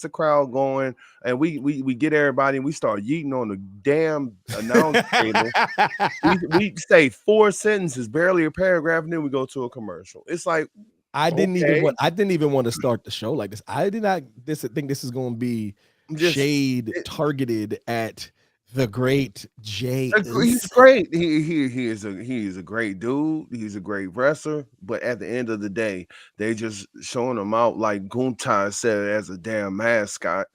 the crowd going, and we get everybody, and we start yeeting on the damn announce table. We say 4 sentences, barely a paragraph, and then we go to a commercial. It's like I didn't even want to start the show like this. I did not think this is going to be shade targeted at the great Jay. He's great. He is a great dude. He's a great wrestler. But at the end of the day, they just showing him out like Guntai said as a damn mascot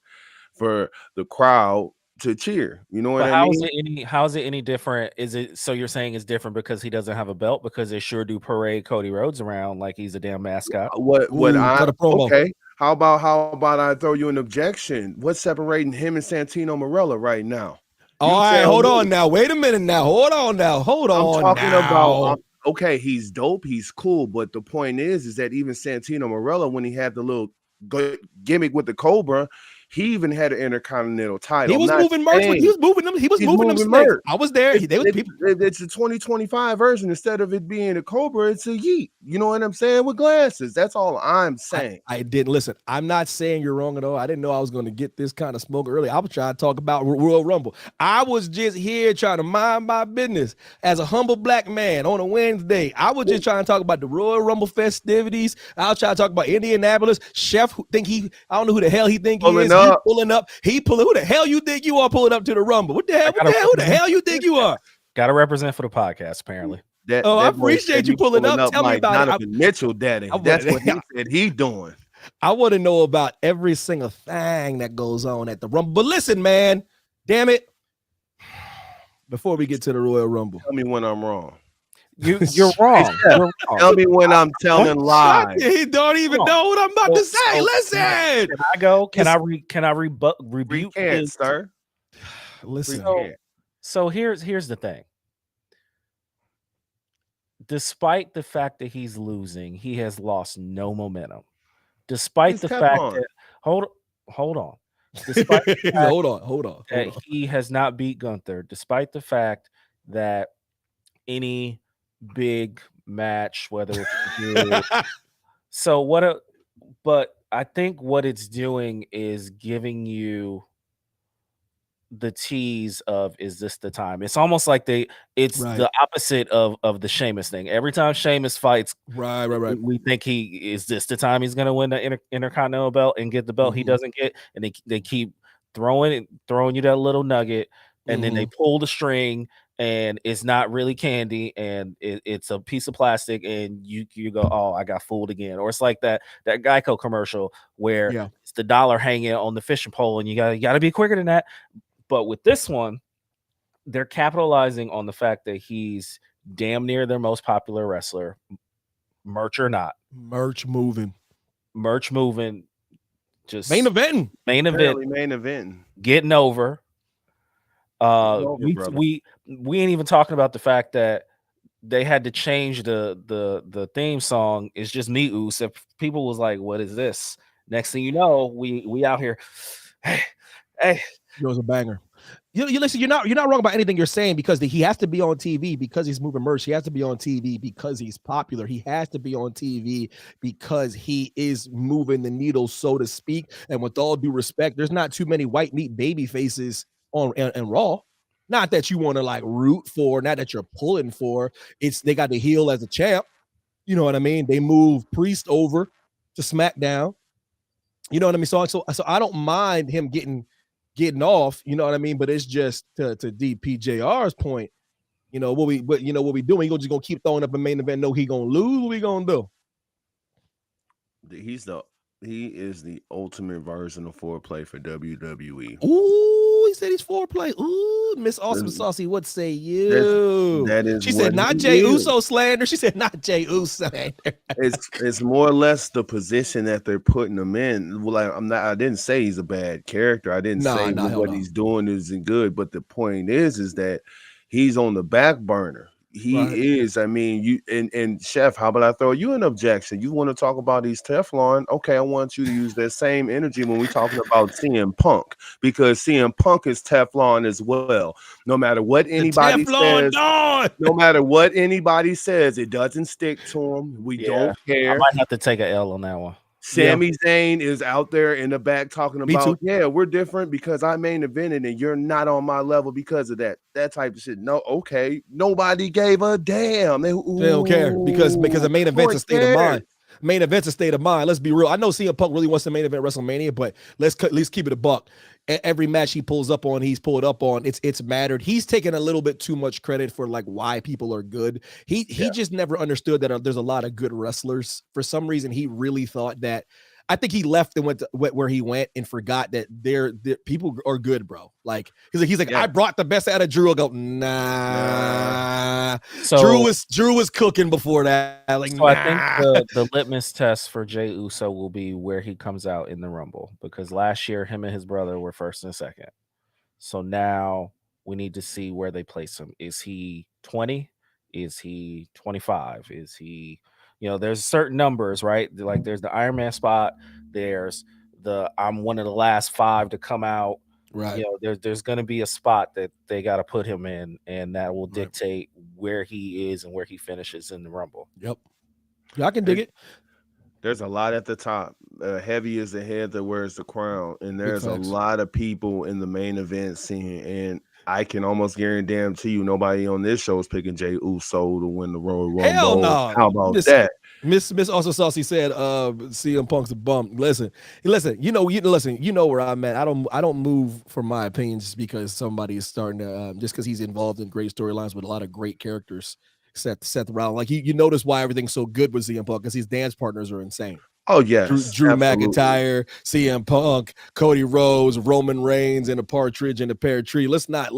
for the crowd to cheer. You know what I mean? How is it any different? Is it so you're saying it's different because he doesn't have a belt, because they sure do parade Cody Rhodes around like he's a damn mascot? Okay. How about I throw you an objection? What's separating him and Santino Marella right now? All right, hold on now. Wait a minute now. Hold on. I'm talking about okay, he's dope, he's cool, but the point is that even Santino Marella, when he had the little gimmick with the Cobra, he even had an Intercontinental title. He was moving merch. He was moving them. He was moving them merch. I was there. It's a 2025 version. Instead of it being a Cobra, it's a Yeet. You know what I'm saying? With glasses. That's all I'm saying. I didn't listen. I'm not saying you're wrong at all. I didn't know I was going to get this kind of smoke early. I was trying to talk about Royal Rumble. I was just here trying to mind my business as a humble black man on a Wednesday. I was just trying to talk about the Royal Rumble festivities. I was trying to talk about Indianapolis. Chef I don't know who the hell he think he is. Pulling up. Who the hell you think you are pulling up to the Rumble? Who the hell you think you are? Got to represent for the podcast, apparently. I appreciate you pulling up. Tell me about it. Mitchell daddy. That's what he said he's doing. I want to know about every single thing that goes on at the Rumble. But listen, man, damn it. Before we get to the Royal Rumble. Tell me when I'm wrong. You're wrong. You're wrong. Tell me when I'm telling lies. He don't even know what I'm about to say. Listen. Can I go? Can I rebuke his, sir? Listen. So here's the thing. Despite the fact that he's losing, he has lost no momentum. Despite the fact that hold on. Despite the fact hold on. That he has not beat Gunther, despite the fact that any big match, whether it's but I think what it's doing is giving you the tease of, is this the time? It's almost like it's the opposite of the Sheamus thing. Every time Sheamus fights, right. We think is this the time he's gonna win the Intercontinental belt and get the belt he doesn't get, and they keep throwing you that little nugget, and then they pull the string, and it's not really candy, and it's a piece of plastic, and you go, oh, I got fooled again. Or it's like that Geico commercial where it's the dollar hanging on the fishing pole, and you gotta be quicker than that. But with this one, they're capitalizing on the fact that he's damn near their most popular wrestler, merch or not. Merch moving, just main event, getting over. We ain't even talking about the fact that they had to change the theme song. It's just me, Oos. If people was like, what is this? Next thing you know, we out here. Hey. It was a banger. You listen. You're not wrong about anything you're saying, because he has to be on TV because he's moving merch. He has to be on TV because he's popular. He has to be on TV because he is moving the needle, so to speak. And with all due respect, there's not too many white meat baby faces on and Raw. Not that you want to like root for, not that you're pulling for. It's they got the heel as a champ. You know what I mean? They move Priest over to SmackDown. You know what I mean? So I don't mind him getting off, you know what I mean? But it's just to DPJR's point, what we doing? Just gonna keep throwing up a main event. No, he gonna lose. What we gonna do? He is the ultimate version of foreplay for WWE. Ooh, he said he's foreplay. Ooh, Miss Awesome Saucy, what say you? She said not Jay Uso slander. She said not Jay Uso slander. It's more or less the position that they're putting him in. Well, I didn't say he's a bad character. I didn't say what he's doing isn't good. But the point is that he's on the back burner. He is. I mean, you and Chef, how about I throw you an objection? You want to talk about these Teflon? Okay, I want you to use that same energy when we're talking about CM Punk, because CM Punk is Teflon as well. No matter what anybody says, it doesn't stick to him. We don't care. I might have to take an L on that one. Sami Zayn is out there in the back talking about, we're different because I main evented and you're not on my level because of that. That type of shit. No, okay. Nobody gave a damn. They don't care because the main event's a state of mind. Main event's a state of mind. Let's be real. I know CM Punk really wants to main event WrestleMania, but let's at least keep it a buck. Every match he pulls up on, he's pulled up on. It's mattered. He's taken a little bit too much credit for like why people are good. He just never understood that there's a lot of good wrestlers. For some reason, he really thought that. I think he left and went to where he went and forgot that they're people are good, bro. Like he's like I brought the best out of Drew. I go nah. So Drew was cooking before that. Like so I think the litmus test for Jey Uso will be where he comes out in the Rumble, because last year him and his brother were first and second. So now we need to see where they place him. Is he 20? Is he 25? Is he? There's certain numbers, right? Like there's the Iron Man spot. There's I'm one of the last 5 to come out. Right. There's going to be a spot that they got to put him in, and that will dictate where he is and where he finishes in the Rumble. Yep. Yeah, I can dig it. There's a lot at the top. Heavy is the head that wears the crown, and there's a lot of people in the main event scene, and I can almost guarantee you nobody on this show is picking Jey Uso to win the Royal Rumble. Hell no. How about that? Miss also Saucy said CM Punk's a bum. Listen, you know where I'm at. I don't move for my opinions just because somebody is starting to just because he's involved in great storylines with a lot of great characters. Seth Rollins. Like you notice why everything's so good with CM Punk, because his dance partners are insane. Oh yes, Drew McIntyre, CM Punk, Cody Rhodes, Roman Reigns, and a partridge in a pear tree. Let's not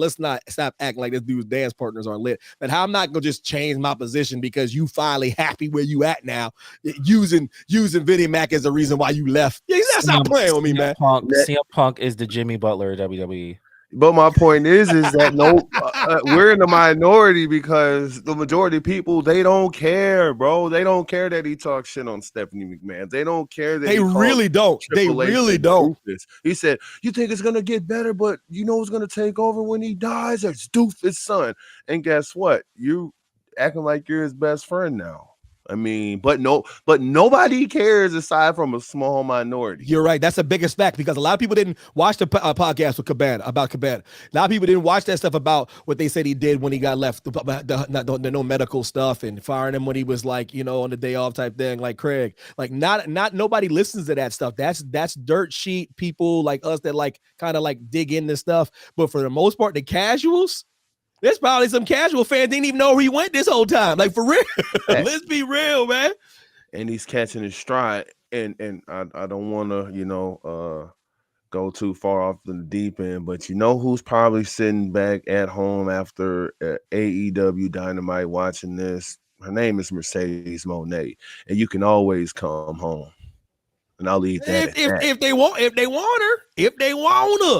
stop acting like this dude's dance partners aren't lit. But how I'm not gonna just change my position because you finally happy where you at now, using Vinnie Mac as the reason why you left. Yeah, stop playing with me, man. CM Punk is the Jimmy Butler of WWE. But my point is that we're in the minority because the majority of people, they don't care, bro. They don't care that he talks shit on Stephanie McMahon. They don't care that they really don't. They really don't. He said, "You think it's gonna get better, but you know who's gonna take over when he dies? It's Doofus' son." And guess what? You acting like you're his best friend now. I mean, but nobody cares aside from a small minority. You're right. That's the biggest fact, because a lot of people didn't watch the podcast with Cabana about Cabana. A lot of people didn't watch that stuff about what they said he did when he got left, the no medical stuff and firing him when he was like, on the day off type thing, like Craig. Like not nobody listens to that stuff. That's dirt sheet people like us that like kind of like dig into stuff. But for the most part, the casuals, there's probably some casual fans didn't even know where he went this whole time. Like, for real. Let's be real, man. And he's catching his stride. And I don't want to, go too far off the deep end, but who's probably sitting back at home after AEW Dynamite watching this? Her name is Mercedes Moné. And you can always come home. And I'll leave that. If they want her.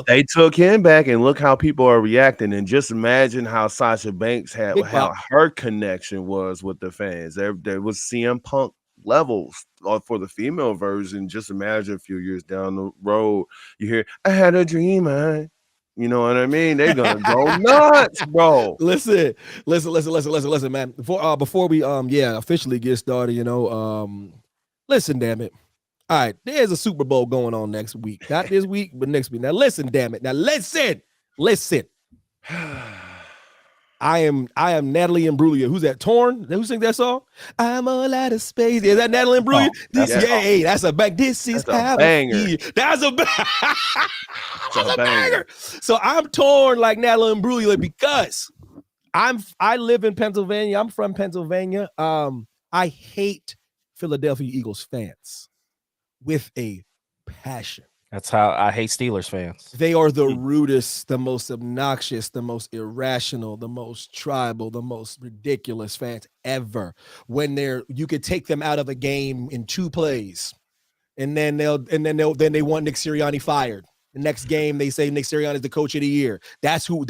They took him back, and look how people are reacting. And just imagine how Sasha Banks how her connection was with the fans. There was CM Punk levels for the female version. Just imagine a few years down the road, you hear, "I had a dream, man." You know what I mean? They're gonna go nuts, bro. Listen, man. Before we officially get started, listen, damn it. All right, there's a Super Bowl going on next week. Not this week, but next week. Now listen, damn it. Now listen. I am Natalie Imbruglia. Who's that? Torn? Who sings that song? I'm all out of space. Is that Natalie Imbruglia? That's a bang. This is how banger. That's a banger. So I'm torn like Natalie Imbruglia because I live in Pennsylvania. I'm from Pennsylvania. I hate Philadelphia Eagles fans with a passion. That's how I hate Steelers fans. They are the rudest, the most obnoxious, the most irrational, the most tribal, the most ridiculous fans ever. When you could take them out of a game in 2 plays, and then they want Nick Sirianni fired. The next game they say Nick Sirianni is the coach of the year. That's who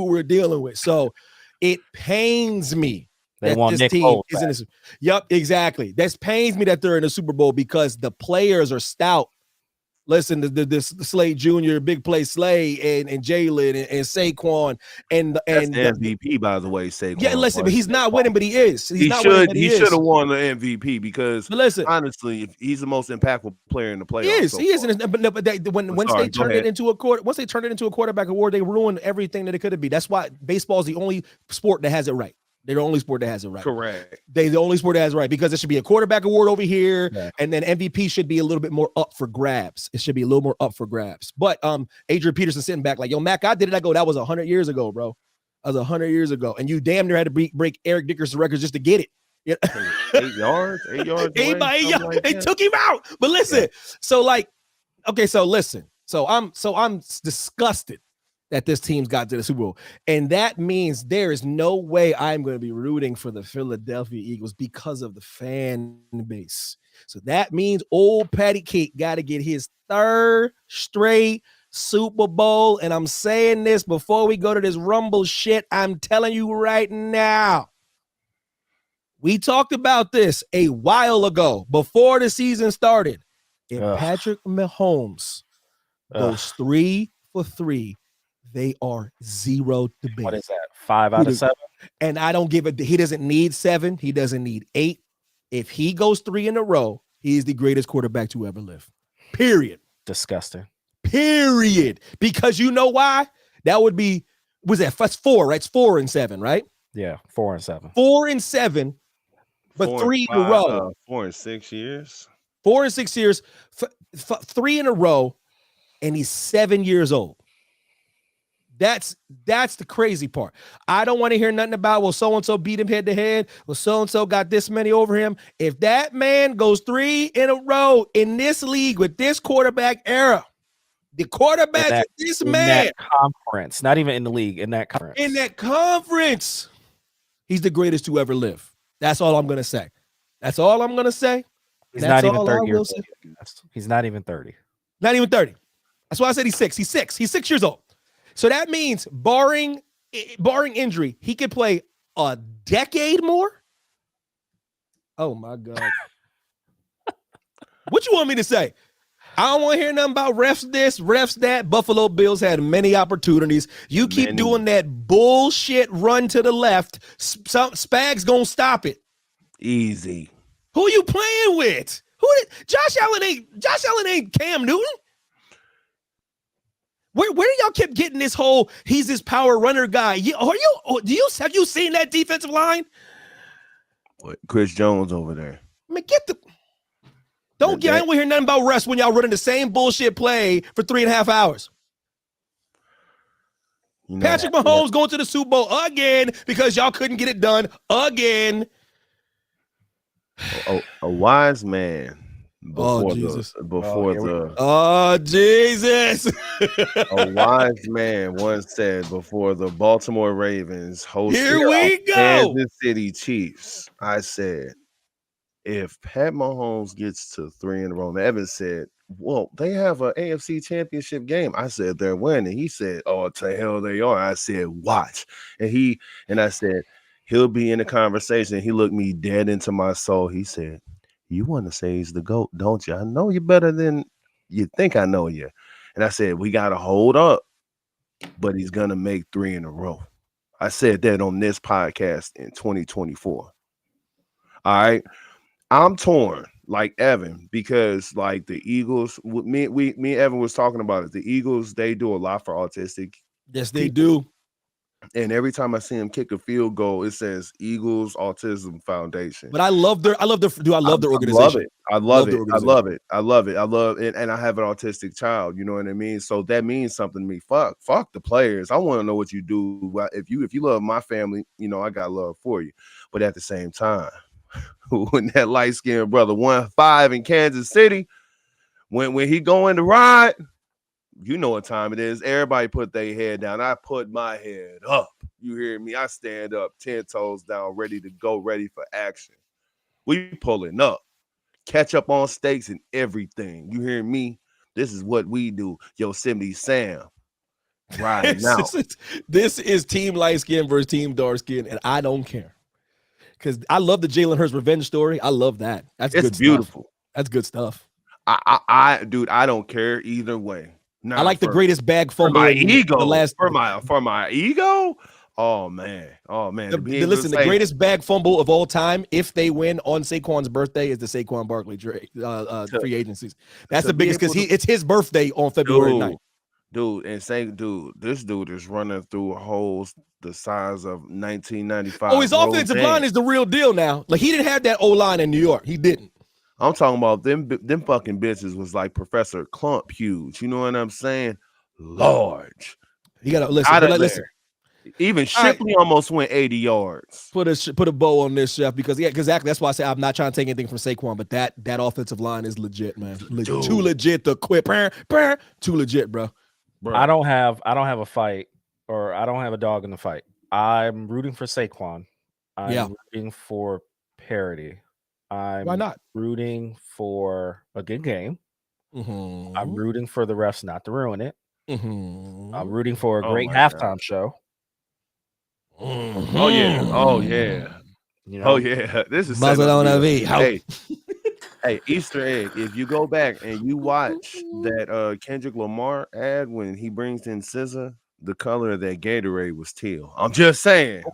we're dealing with. So it pains me. They want Nick Foles. Yep, exactly. That pains me that they're in the Super Bowl because the players are stout. Listen, the Slade Jr., big play Slade, and Jalen and Saquon and That's the MVP, by the way. Saquon. Yeah, listen, but he's not winning, but he is. He should have won the MVP because listen, honestly, he's the most impactful player in the playoffs. He is. But once they turned it into a quarterback award, they ruined everything that it could have been. That's why baseball is the only sport that has it right. They're the only sport that has it right. Correct. They're the only sport that has it right because it should be a quarterback award over here, and then MVP should be a little bit more up for grabs. It should be a little more up for grabs. But Adrian Peterson sitting back like, yo, Mac, I did it. I go, that was 100 years ago, bro. That was 100 years ago, and you damn near had to break Eric Dickerson's records just to get it. Yeah. 8 yards. 8 yards. 8 by 8 yards. Like they took him out. But listen, so I'm disgusted that this team's got to the Super Bowl. And that means there is no way I'm going to be rooting for the Philadelphia Eagles because of the fan base. So that means old Patty Cake got to get his 3rd straight Super Bowl. And I'm saying this before we go to this Rumble shit. I'm telling you right now. We talked about this a while ago before the season started. If Patrick Mahomes goes 3 for 3, they are 0 debate. What is that? 5 out of 7? And I don't give it. He doesn't need 7. He doesn't need 8. If he goes 3 in a row, he is the greatest quarterback to ever live. Period. Disgusting. Period. Because you know why? That would be, that's 4, right? It's 4 and 7, right? Yeah, 4 and 7. 4 and 7, but 3 in a row. 4 and 6 years. 4 and 6 years, 3 in a row, and he's 7 years old. That's the crazy part. I don't want to hear nothing about, well, so-and-so beat him head to head. Well, so-and-so got this many over him. If that man goes 3 in a row in this league with this quarterback era, the quarterback is this man. In that conference, not even in the league, in that conference. In that conference, he's the greatest to ever live. That's all I'm going to say. That's all I'm going to say. He's not even 30 years old. He's not even 30. Not even 30. That's why I said he's 6. He's 6. He's 6 years old. So that means, barring injury, he could play a decade more. Oh my God! What you want me to say? I don't want to hear nothing about refs this, refs that. Buffalo Bills had many opportunities. You keep doing that bullshit run to the left. Spag's gonna stop it. Easy. Who you playing with? Josh Allen ain't Cam Newton. Where do y'all keep getting this whole he's this power runner guy? Have you seen that defensive line? What, Chris Jones over there? I mean, I don't want to hear nothing about rest when y'all running the same bullshit play for 3.5 hours. Patrick Mahomes going to the Super Bowl again because y'all couldn't get it done again. A wise man. Jesus. A wise man once said before the Baltimore Ravens hosted Kansas City Chiefs, I said, if Pat Mahomes gets to 3 in a row, and Evan said, well, they have an AFC championship game. I said, they're winning. He said, oh, to hell they are. I said, watch. And I said, he'll be in the conversation. He looked me dead into my soul. He said, you want to say he's the GOAT, don't you? I know you better than you think I know you. And I said, we got to hold up, but he's going to make 3 in a row. I said that on this podcast in 2024. All right. I'm torn like Evan because like the Eagles, me and Evan was talking about it. The Eagles, they do a lot for autistic. Yes, they do. And every time I see him kick a field goal, it says Eagles Autism Foundation. But I love their organization. I love it. And I have an autistic child, you know what I mean? So that means something to me. Fuck the players. I want to know what you do. If you love my family, you know, I got love for you. But at the same time, when that light-skinned brother 1-5 in Kansas City, when he going to ride, you know what time it is. Everybody put their head down. I put my head up. You hear me? I stand up, 10 toes down, ready to go, ready for action. We pulling up. Catch up on stakes and everything. You hear me? This is what we do. Yosemite Sam. Right now. This is Team Light Skin versus Team Dark Skin, and I don't care. Because I love the Jalen Hurts revenge story. I love that. It's beautiful. That's good stuff. Dude, I don't care either way. I like the greatest bag fumble for my in ego. the last for my ego. Oh man. Listen, the greatest bag fumble of all time, if they win on Saquon's birthday, is the Saquon Barkley free agencies. That's the biggest because it's his birthday on February 9th. Dude, this dude is running through holes the size of 1995. Oh, his offensive line is the real deal now. Like, he didn't have that O-line in New York. He didn't. I'm talking about them fucking bitches was like Professor Clump huge. You know what I'm saying? Large. You gotta listen. Even Shipley almost went 80 yards. Put a bow on this, Chef, because exactly. That's why I say I'm not trying to take anything from Saquon, but that offensive line is legit, man. Too legit to quit. Too legit, bro. I don't have a fight, or I don't have a dog in the fight. I'm rooting for Saquon. I'm rooting for parity. Why not? Rooting for a good game. Mm-hmm. I'm rooting for the refs not to ruin it. Mm-hmm. I'm rooting for a great halftime show. Mm-hmm. Oh yeah. You know? Oh yeah. This is Hey, Easter egg. If you go back and you watch that Kendrick Lamar ad when he brings in SZA, the color of that Gatorade was teal. I'm just saying.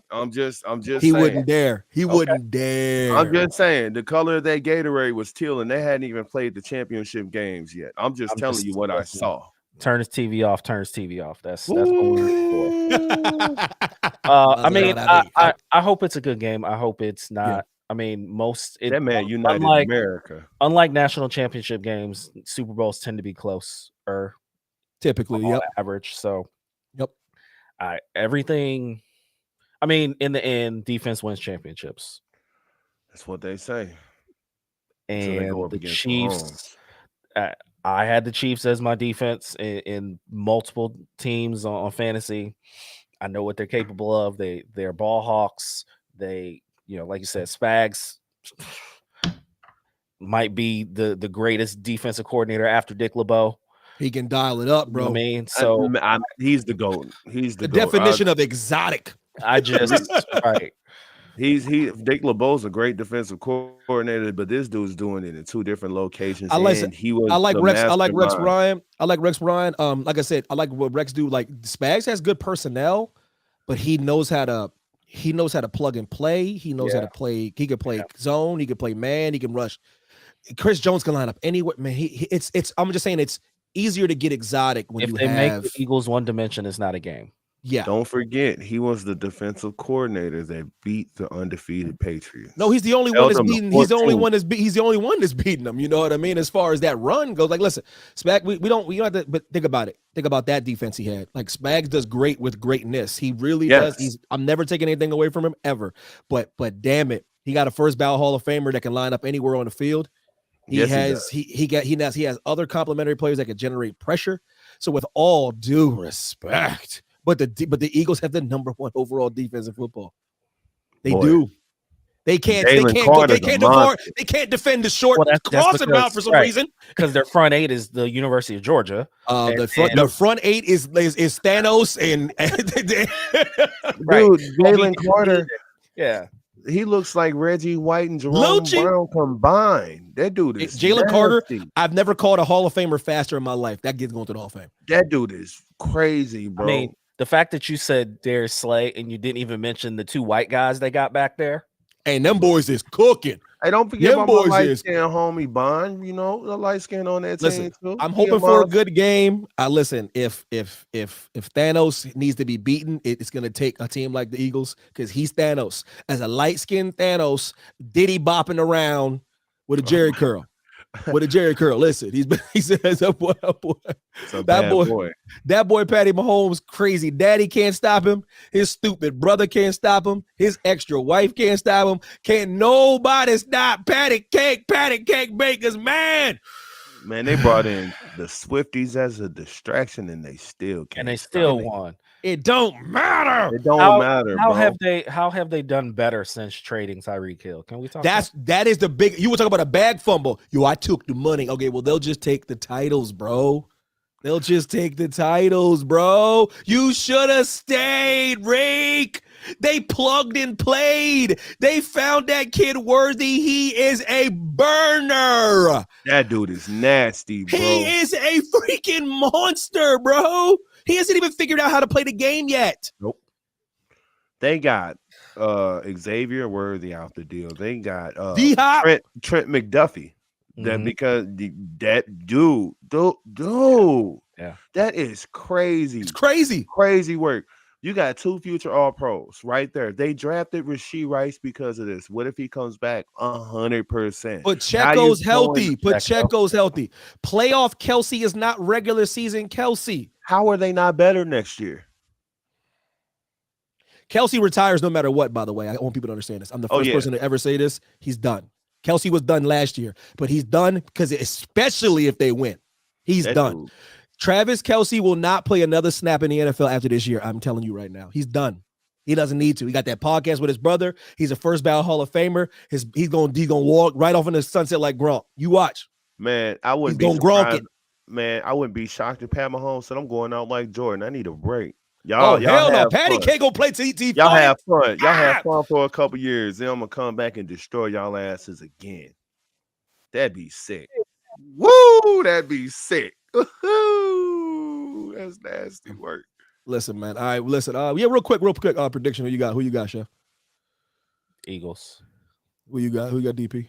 He wouldn't dare. He wouldn't dare. I'm just saying the color of that Gatorade was teal, and they hadn't even played the championship games yet. I'm just telling you what I saw. Turn his TV off. That's what we're for. I mean, I hope it's a good game. I hope it's not. Yeah. I mean, that man united America. Unlike national championship games, Super Bowls tend to be close or typically average. So, everything. I mean, in the end, defense wins championships. That's what they say. And the Chiefs. I had the Chiefs as my defense in multiple teams on fantasy. I know what they're capable of. They're ball hawks. They, like you said, Spags might be the greatest defensive coordinator after Dick LeBeau. He can dial it up, bro. You know what I mean, so he's the GOAT. He's the definition of exotic. Right. Dick LeBeau's a great defensive coordinator, but this dude's doing it in two different locations. I like Rex Ryan. Like I said, I like what Rex do. Like, Spags has good personnel, but he knows how to plug and play. He knows how to play. He can play zone. He can play man. He can rush. Chris Jones can line up anywhere. Man, I'm just saying it's easier to get exotic when make the Eagles one dimension. It's not a game. Yeah. Don't forget, he was the defensive coordinator that beat the undefeated Patriots. No, he's the only one that's beaten. He's the only one that's beating them. You know what I mean? As far as that run goes, like, listen, Spag, we don't have to. But think about it. Think about that defense he had. Like, Spags does great with greatness. He really does. I'm never taking anything away from him ever. But damn it, he got a first ballot Hall of Famer that can line up anywhere on the field. He has other complementary players that can generate pressure. So with all due respect. But the Eagles have the number one overall defense in football. They do. They can't defend the short crossing route for some reason. Because their front eight is the University of Georgia. The front eight is Thanos and dude, Jalen Carter. Yeah. He looks like Reggie White and Jerome Brown combined. That dude is Jalen Carter. I've never called a Hall of Famer faster in my life. That kid's going to the Hall of Fame. That dude is crazy, bro. I mean, the fact that you said Darius Slay and you didn't even mention the two white guys they got back there. And them boys is cooking. Hey, don't forget about my light-skinned homie Bond. You know, the light skin on that team too. I'm hoping for a good game. Listen, if Thanos needs to be beaten, it's going to take a team like the Eagles because he's Thanos. As a light-skinned Thanos, Diddy bopping around with a Jerry curl. With a Jerry curl. Listen, he says that boy. That boy Patty Mahomes crazy. Daddy can't stop him. His stupid brother can't stop him. His extra wife can't stop him. Can't nobody stop Patty Cake Bakers, man. Man, they brought in the Swifties as a distraction, and they still can't. And they still won. It don't matter. It don't matter. How have they done better since trading Tyreek Hill? Can we talk? That is the big. You were talking about a bag fumble. I took the money. Okay, well they'll just take the titles, bro. They'll just take the titles, bro. You should have stayed, Rake. They plugged and played. They found that kid worthy. He is a burner. That dude is nasty, bro. He is a freaking monster, bro. He hasn't even figured out how to play the game yet. Nope. They got Xavier Worthy out the deal. They got Trent McDuffie. That because that dude, yeah, that is crazy. It's crazy work. You got 2 future All-Pros right there. They drafted Rashee Rice because of this. What if he comes back 100%? But Checo's healthy. Checo's healthy. Playoff Kelsey is not regular season Kelsey. How are they not better next year? Kelsey retires no matter what, by the way. I want people to understand this. I'm the first person to ever say this. He's done. Kelsey was done last year, but he's done because especially if they win, he's done. Dude. Travis Kelce will not play another snap in the NFL after this year. I'm telling you right now. He's done. He doesn't need to. He got that podcast with his brother. He's a first ballot Hall of Famer. He's gonna walk right off in the sunset like Gronk. You watch. Man, I wouldn't be surprised. Man, I wouldn't be shocked if Pat Mahomes said, I'm going out like Jordan. I need a break. Y'all hell no. Patty can't go play TT. Y'all have fun. Y'all have fun for a couple years. Then I'm gonna come back and destroy y'all asses again. That'd be sick. Woo! That'd be sick. That's nasty work. Listen, man. All right, listen. Real quick. Prediction. Who you got, Chef? Eagles. Who you got, DP?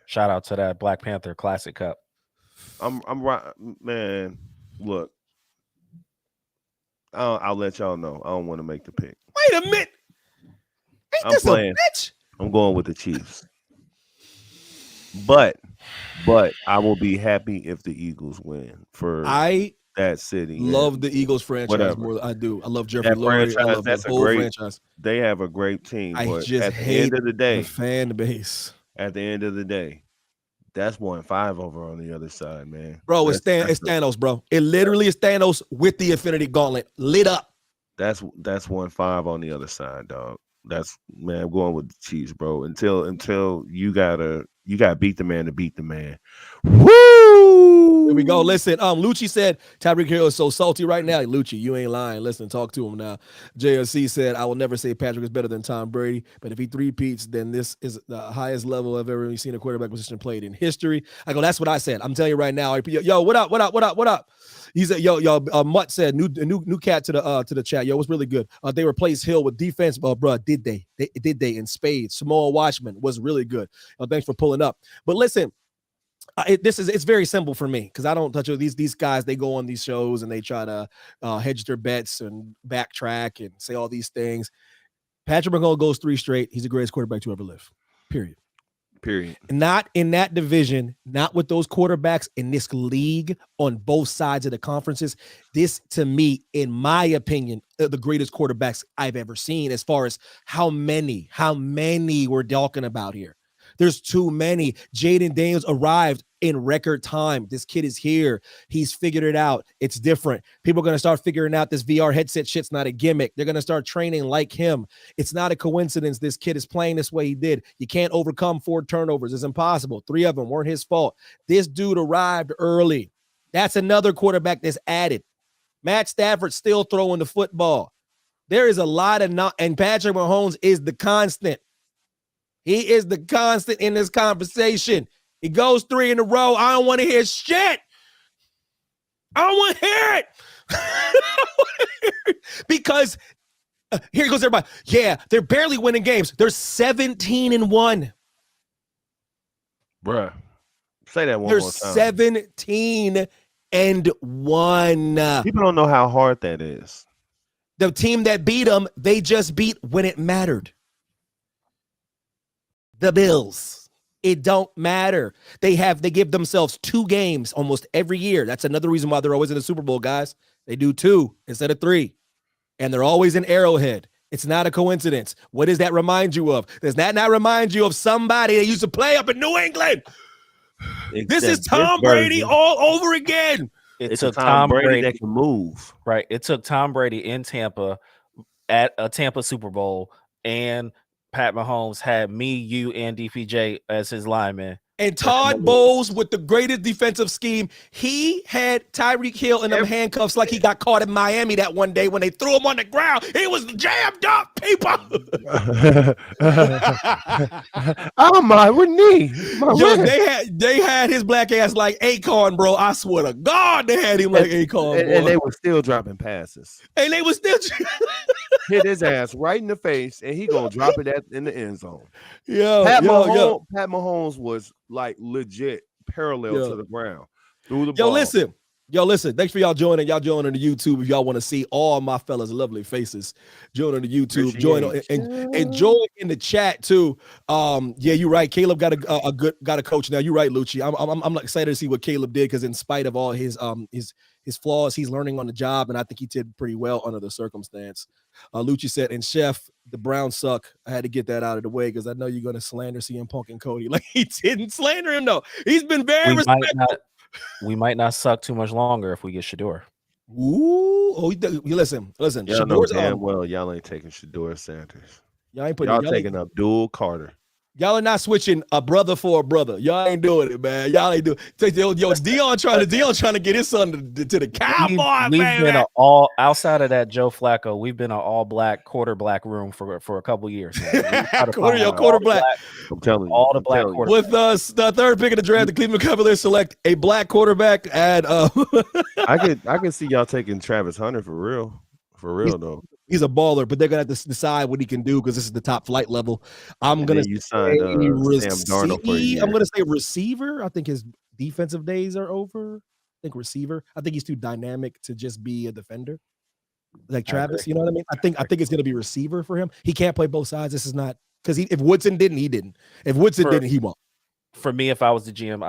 Shout out to that Black Panther Classic Cup. I'm right, man. Look, I'll let y'all know. I don't want to make the pick. Wait a minute. Ain't this a bitch? I'm going with the Chiefs. But I will be happy if the Eagles win for that city. Love the Eagles franchise more than I do. I love Jeffrey Lurie. I love the whole franchise. They have a great team. I but just at the hate end of the day, the fan base. At the end of the day, that's 1-5 over on the other side, man. Bro, it's Thanos, bro. It literally is Thanos with the Infinity Gauntlet lit up. That's 1-5 on the other side, dog. That's, man, I'm going with the Chiefs, bro. Until you gotta beat the man to beat the man. Woo! Here we go. Listen, Lucci said Tyreek Hill is so salty right now. Lucci, you ain't lying. Listen, talk to him now. JLC said, I will never say Patrick is better than Tom Brady, but if he three-peats, then this is the highest level I've ever seen a quarterback position played in history. I go, that's what I said. I'm telling you right now. Yo, what up? He said, Mutt said, new cat to the chat. Yo, it was really good. They replaced Hill with defense. Well, bro, did they in spades. Small Watchman was really good. Thanks for pulling up. But listen, it's very simple for me because I don't touch these guys. They go on these shows and they try to hedge their bets and backtrack and say all these things. Patrick Mahomes goes 3 straight. He's the greatest quarterback to ever live. Period. Not in that division, not with those quarterbacks in this league on both sides of the conferences. This, to me, in my opinion, the greatest quarterbacks I've ever seen as far as how many we're talking about here. There's too many. Jaden Daniels arrived in record time. This kid is here. He's figured it out. It's different. People are going to start figuring out this VR headset shit's not a gimmick. They're going to start training like him. It's not a coincidence this kid is playing this way he did. You can't overcome 4 turnovers. It's impossible. 3 of them weren't his fault. This dude arrived early. That's another quarterback that's added. Matt Stafford still throwing the football. There is a lot of and Patrick Mahomes is the constant. He is the constant in this conversation. He goes 3 in a row. I don't want to hear shit. I don't want to hear it. Because here goes everybody. Yeah, they're barely winning games. They're 17-1. Bruh. Say that one They're more time. 17-1. People don't know how hard that is. The team that beat them, they just beat when it mattered. The Bills. It don't matter. They give themselves 2 games almost every year. That's another reason why they're always in the Super Bowl, guys. They do 2 instead of 3. And they're always in Arrowhead. It's not a coincidence. What does that remind you of? Does that not remind you of somebody that used to play up in New England? This is Tom Brady all over again. It took Tom Brady that can move. Right. It took Tom Brady in Tampa at a Tampa Super Bowl, and Pat Mahomes had me, you, and DPJ as his lineman And Todd Bowles with the greatest defensive scheme. He had Tyreek Hill in them handcuffs like he got caught in Miami that one day when they threw him on the ground. He was jammed up, people. Oh my knee. Yo, they had his black ass like Akon, bro. I swear to God, they had him like Akon, and they were still dropping passes. And they were still hit his ass right in the face, and he gonna drop it in the end zone. Pat Mahomes was like legit parallel to the ground through the ball. Listen. Thanks for y'all joining. Y'all joining the YouTube if y'all want to see all my fellas' lovely faces. Join on the YouTube. Join in the chat too. Yeah, you're right. Caleb got a coach now. You're right, Lucci. I'm excited to see what Caleb did because in spite of all his flaws, he's learning on the job, and I think he did pretty well under the circumstance. Lucci said, and Chef, the Browns suck. I had to get that out of the way because I know you're going to slander CM Punk and Cody. Like, he didn't slander him, though. He's been very respectful. We might not suck too much longer if we get Shador. Ooh. Listen. Y'all know damn well y'all ain't taking Shador Sanders. Y'all taking Abdul Carter. Y'all are not switching a brother for a brother. Y'all ain't doing it, man. Y'all ain't doing it. Yo, Dion trying to get his son to the Cowboys, man. We've been outside of that Joe Flacco, we've been an all black, quarter black room for a couple years. quarter black. I'm telling you. All the black quarterbacks. With the third pick of the draft, the Cleveland Cavaliers select a black quarterback. And I can see y'all taking Travis Hunter for real. For real, though. He's a baller, but they're gonna have to decide what he can do because this is the top flight level. I'm gonna say Sam Darnold for a year. I'm gonna say receiver. I think his defensive days are over. I think receiver. I think he's too dynamic to just be a defender, like Travis. You know what I mean? I think it's gonna be receiver for him. He can't play both sides. This is not because if Woodson didn't, he didn't. If Woodson didn't, he won't. For me, if I was the GM,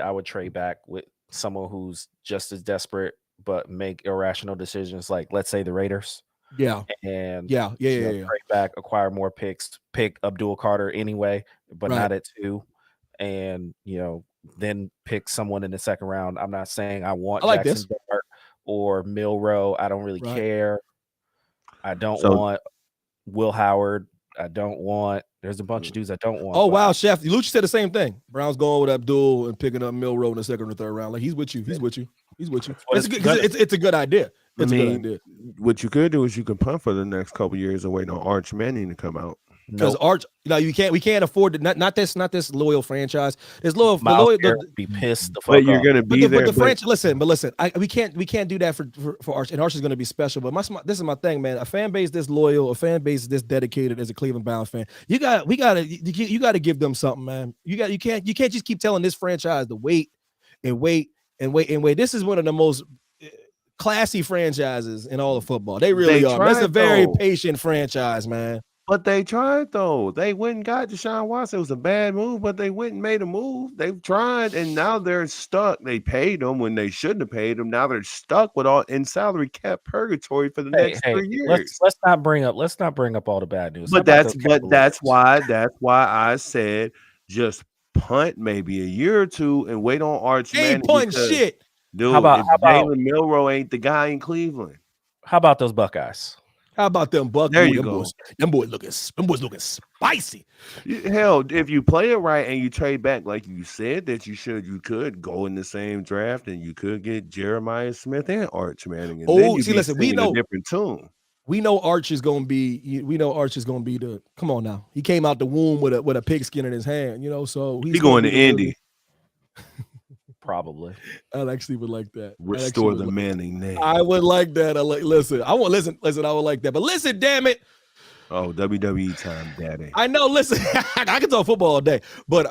I would trade back with someone who's just as desperate but make irrational decisions. Like, let's say the Raiders. Yeah. And trade back, acquire more picks, pick Abdul Carter anyway, but not at 2. And then pick someone in the second round. I'm not saying I want Jackson Dart or Milroe. I don't really care. I don't want Will Howard. There's a bunch of dudes I don't want. Oh, wow, Chef. Lucci said the same thing. Browns going with Abdul and picking up Milroe in the second or third round. Like, he's with you. It's a good idea. It's a good idea. What you could do is you can punt for the next couple years and wait on Arch Manning to come out. Because Arch, we can't afford to not this loyal franchise. This loyal be pissed the fuck but you're off. Gonna be there. But the franchise, listen. We can't do that for Arch, and Arch is gonna be special. But this is my thing, man. A fan base this loyal, a fan base this dedicated as a Cleveland Browns fan, you gotta give them something, man. You can't just keep telling this franchise to wait. This is one of the most classy franchises in all of football. They really are. That's a very patient franchise, man. But they tried, though. They went and got Deshaun Watson. It was a bad move, but they went and made a move. They've tried, and now they're stuck. They paid them when they shouldn't have paid them. Now they're stuck with all in salary cap purgatory for the next 3 years. Let's not bring up all the bad news. But that's why I said just punt maybe a year or two and wait on Arch Manning. Ain't punting shit. Dude, how about Jalen Milroe ain't the guy in Cleveland? How about those Buckeyes? How about them Buckeyes? There you go. Them boys looking spicy. Hell, if you play it right and you trade back like you said that you could go in the same draft and you could get Jeremiah Smith and Arch Manning. And listen, we know a different tune. We know Arch is gonna be. The. Come on now, he came out the womb with a pigskin in his hand. So he's going to Indy. Probably. I actually would like that. Restore the Manning name. I would like that. Listen. I would like that. But listen, damn it. Oh, WWE time, daddy. I know. Listen, I can talk football all day. But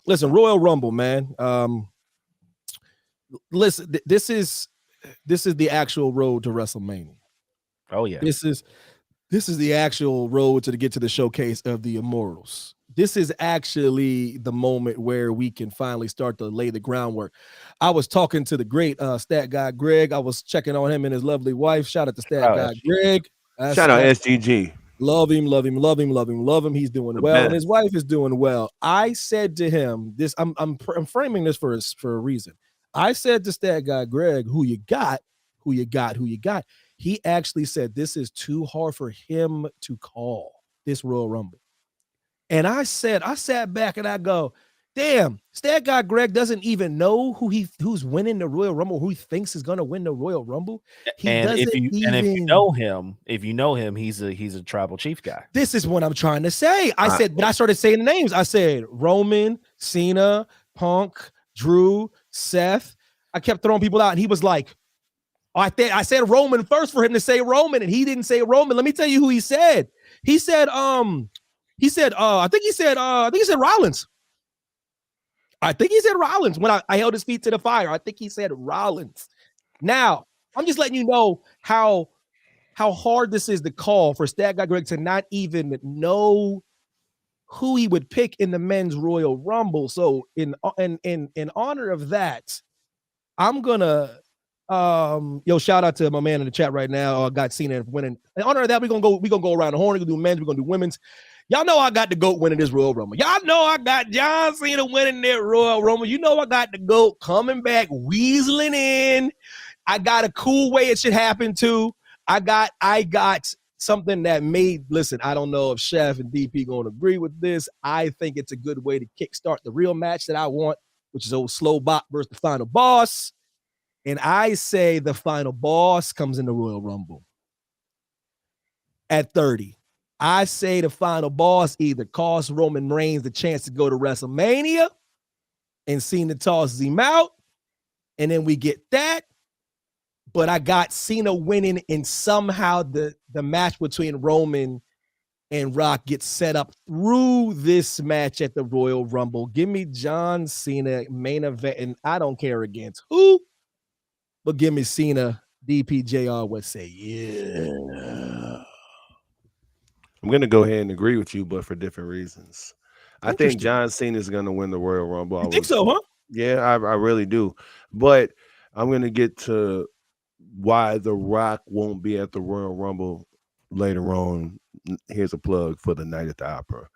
listen, Royal Rumble, man. Listen, this is the actual road to WrestleMania. Oh yeah. This is the actual road to get to the showcase of the Immortals. This is actually the moment where we can finally start to lay the groundwork. I was talking to the great stat guy Greg. I was checking on him and his lovely wife. Shout out to stat guy Greg. Shout out SGG. Love him. He's doing well, and his wife is doing well. I said to him, "This I'm framing this for a reason." I said to stat guy Greg, "Who you got? He actually said this is too hard for him to call this Royal Rumble. And I sat back and I go, damn, Stat Guy Greg doesn't even know who's winning the Royal Rumble, who he thinks is gonna win the Royal Rumble. If you know him, he's a tribal chief guy. This is what I'm trying to say. I started saying the names. I said Roman, Cena, Punk, Drew, Seth. I kept throwing people out, and he was like, I said Roman first for him to say Roman, and he didn't say Roman. Let me tell you who he said. I think he said Rollins. I think he said Rollins when I held his feet to the fire. I think he said Rollins. Now, I'm just letting you know how hard this is to call for Stat Guy Greg to not even know who he would pick in the men's Royal Rumble. So in honor of that, I'm gonna shout out to my man in the chat right now. Got Cena winning. In honor of that, we're gonna go around the horn. We're gonna do men's, we're gonna do women's. Y'all know I got the GOAT winning this Royal Rumble. Y'all know I got John Cena winning that Royal Rumble. You know I got the GOAT coming back, weaseling in. I got a cool way it should happen too. I got something that listen, I don't know if Chef and DP gonna agree with this. I think it's a good way to kickstart the real match that I want, which is old Slow Bot versus the Final Boss. And I say the Final Boss comes in the Royal Rumble at 30. I say the Final Boss either costs Roman Reigns the chance to go to WrestleMania and Cena tosses him out, and then we get that. But I got Cena winning, and somehow the match between Roman and Rock gets set up through this match at the Royal Rumble. Give me John Cena main event, and I don't care against who, but give me Cena. DPJR would say, yeah. I'm going to go ahead and agree with you, but for different reasons. I think John Cena is going to win the Royal Rumble. You think so, huh? Yeah, I really do. But I'm going to get to why The Rock won't be at the Royal Rumble later on. Here's a plug for the Night at the Opera.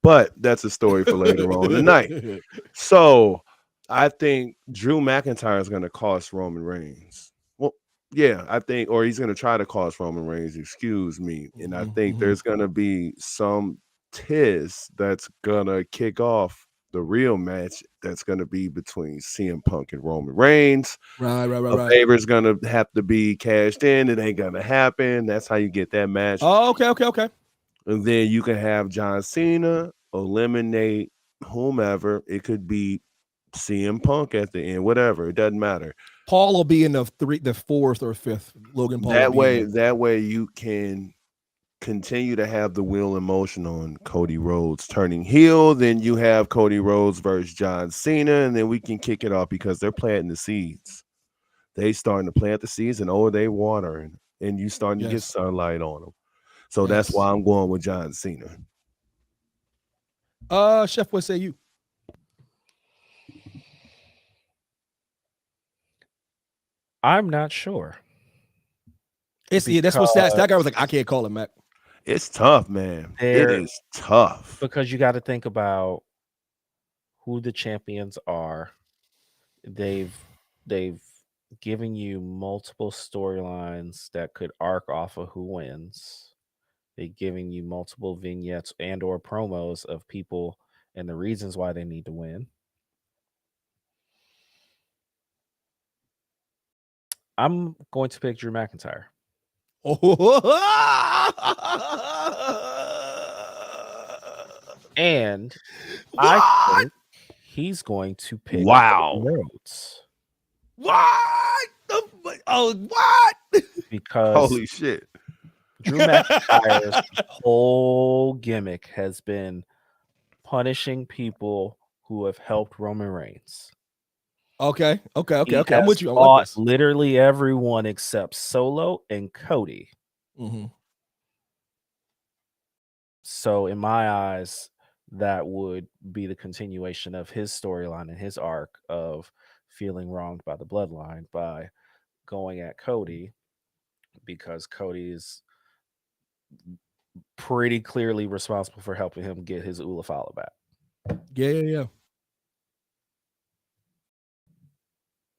But that's a story for later on tonight. So I think Drew McIntyre is going to cost Roman Reigns. Well, yeah, I think, or he's going to try to cost Roman Reigns, excuse me. And I think there's going to be some tiz that's going to kick off the real match that's going to be between CM Punk and Roman Reigns. Right. A favor's going to have to be cashed in. It ain't going to happen. That's how you get that match. Oh, okay. And then you can have John Cena eliminate whomever. It could be CM Punk at the end, whatever. It doesn't matter. Paul will be in the fourth or fifth. Logan Paul. That way you can continue to have the wheel in motion on Cody Rhodes turning heel. Then you have Cody Rhodes versus John Cena, and then we can kick it off because they're planting the seeds. They starting to plant the seeds, and they watering, and you starting to get sunlight on them. So that's why I'm going with John Cena. Chef, what say you? I'm not sure. That's what that guy was like. I can't call him, Mac. It's tough, man. It is tough because you got to think about who the champions are. They've given you multiple storylines that could arc off of who wins. They're giving you multiple vignettes and or promos of people and the reasons why they need to win. I'm going to pick Drew McIntyre. And I think he's going to pick Rhodes. What? What? Because holy shit. Drew McIntyre's whole gimmick has been punishing people who have helped Roman Reigns. Okay. I'm with you. Literally everyone except Solo and Cody. Mm-hmm. So in my eyes, that would be the continuation of his storyline and his arc of feeling wronged by the bloodline by going at Cody, because Cody is pretty clearly responsible for helping him get his Ula Fala back. Yeah.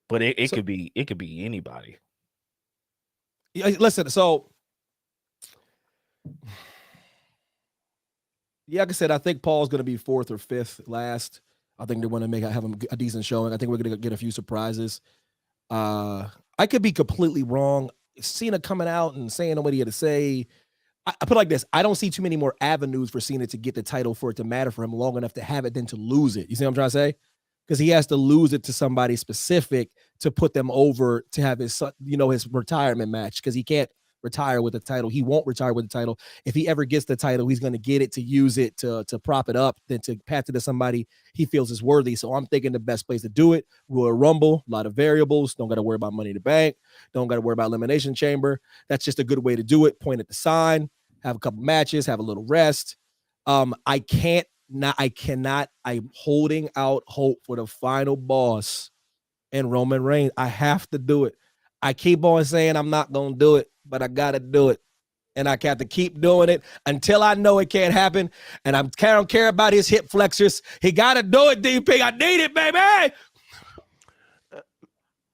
But it could be anybody. Yeah, listen, so like I said, I think Paul's going to be fourth or fifth last. I think they want to have a decent showing. I think we're going to get a few surprises. I could be completely wrong. Cena coming out and saying what he had to say. I put it like this. I don't see too many more avenues for Cena to get the title for it to matter for him long enough to have it than to lose it. You see what I'm trying to say? Because he has to lose it to somebody specific to put them over to have his, his retirement match, because he can't retire with the title. He won't retire with the title. If he ever gets the title, he's going to get it to use it to prop it up, then to pass it to somebody he feels is worthy. So I'm thinking the best place to do it, Royal Rumble, a lot of variables. Don't got to worry about Money in the Bank. Don't got to worry about Elimination Chamber. That's just a good way to do it. Point at the sign, have a couple matches, have a little rest. I'm holding out hope for the final boss and Roman Reigns. I have to do it. I keep on saying I'm not going to do it, but I got to do it. And I have to keep doing it until I know it can't happen. And I don't care about his hip flexors. He got to do it, DP. I need it, baby.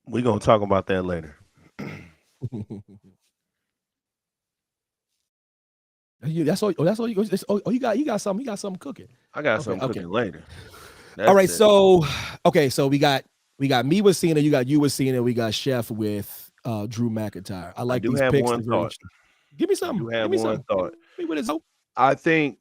We're going to talk about that later. That's all you got. You got something cooking. I got something cooking later. That's all right. It. So we got me with Cena. You got you with Cena. We got Chef with Drew McIntyre. I like these picks. One thought. Give me some. Give me one thought. I think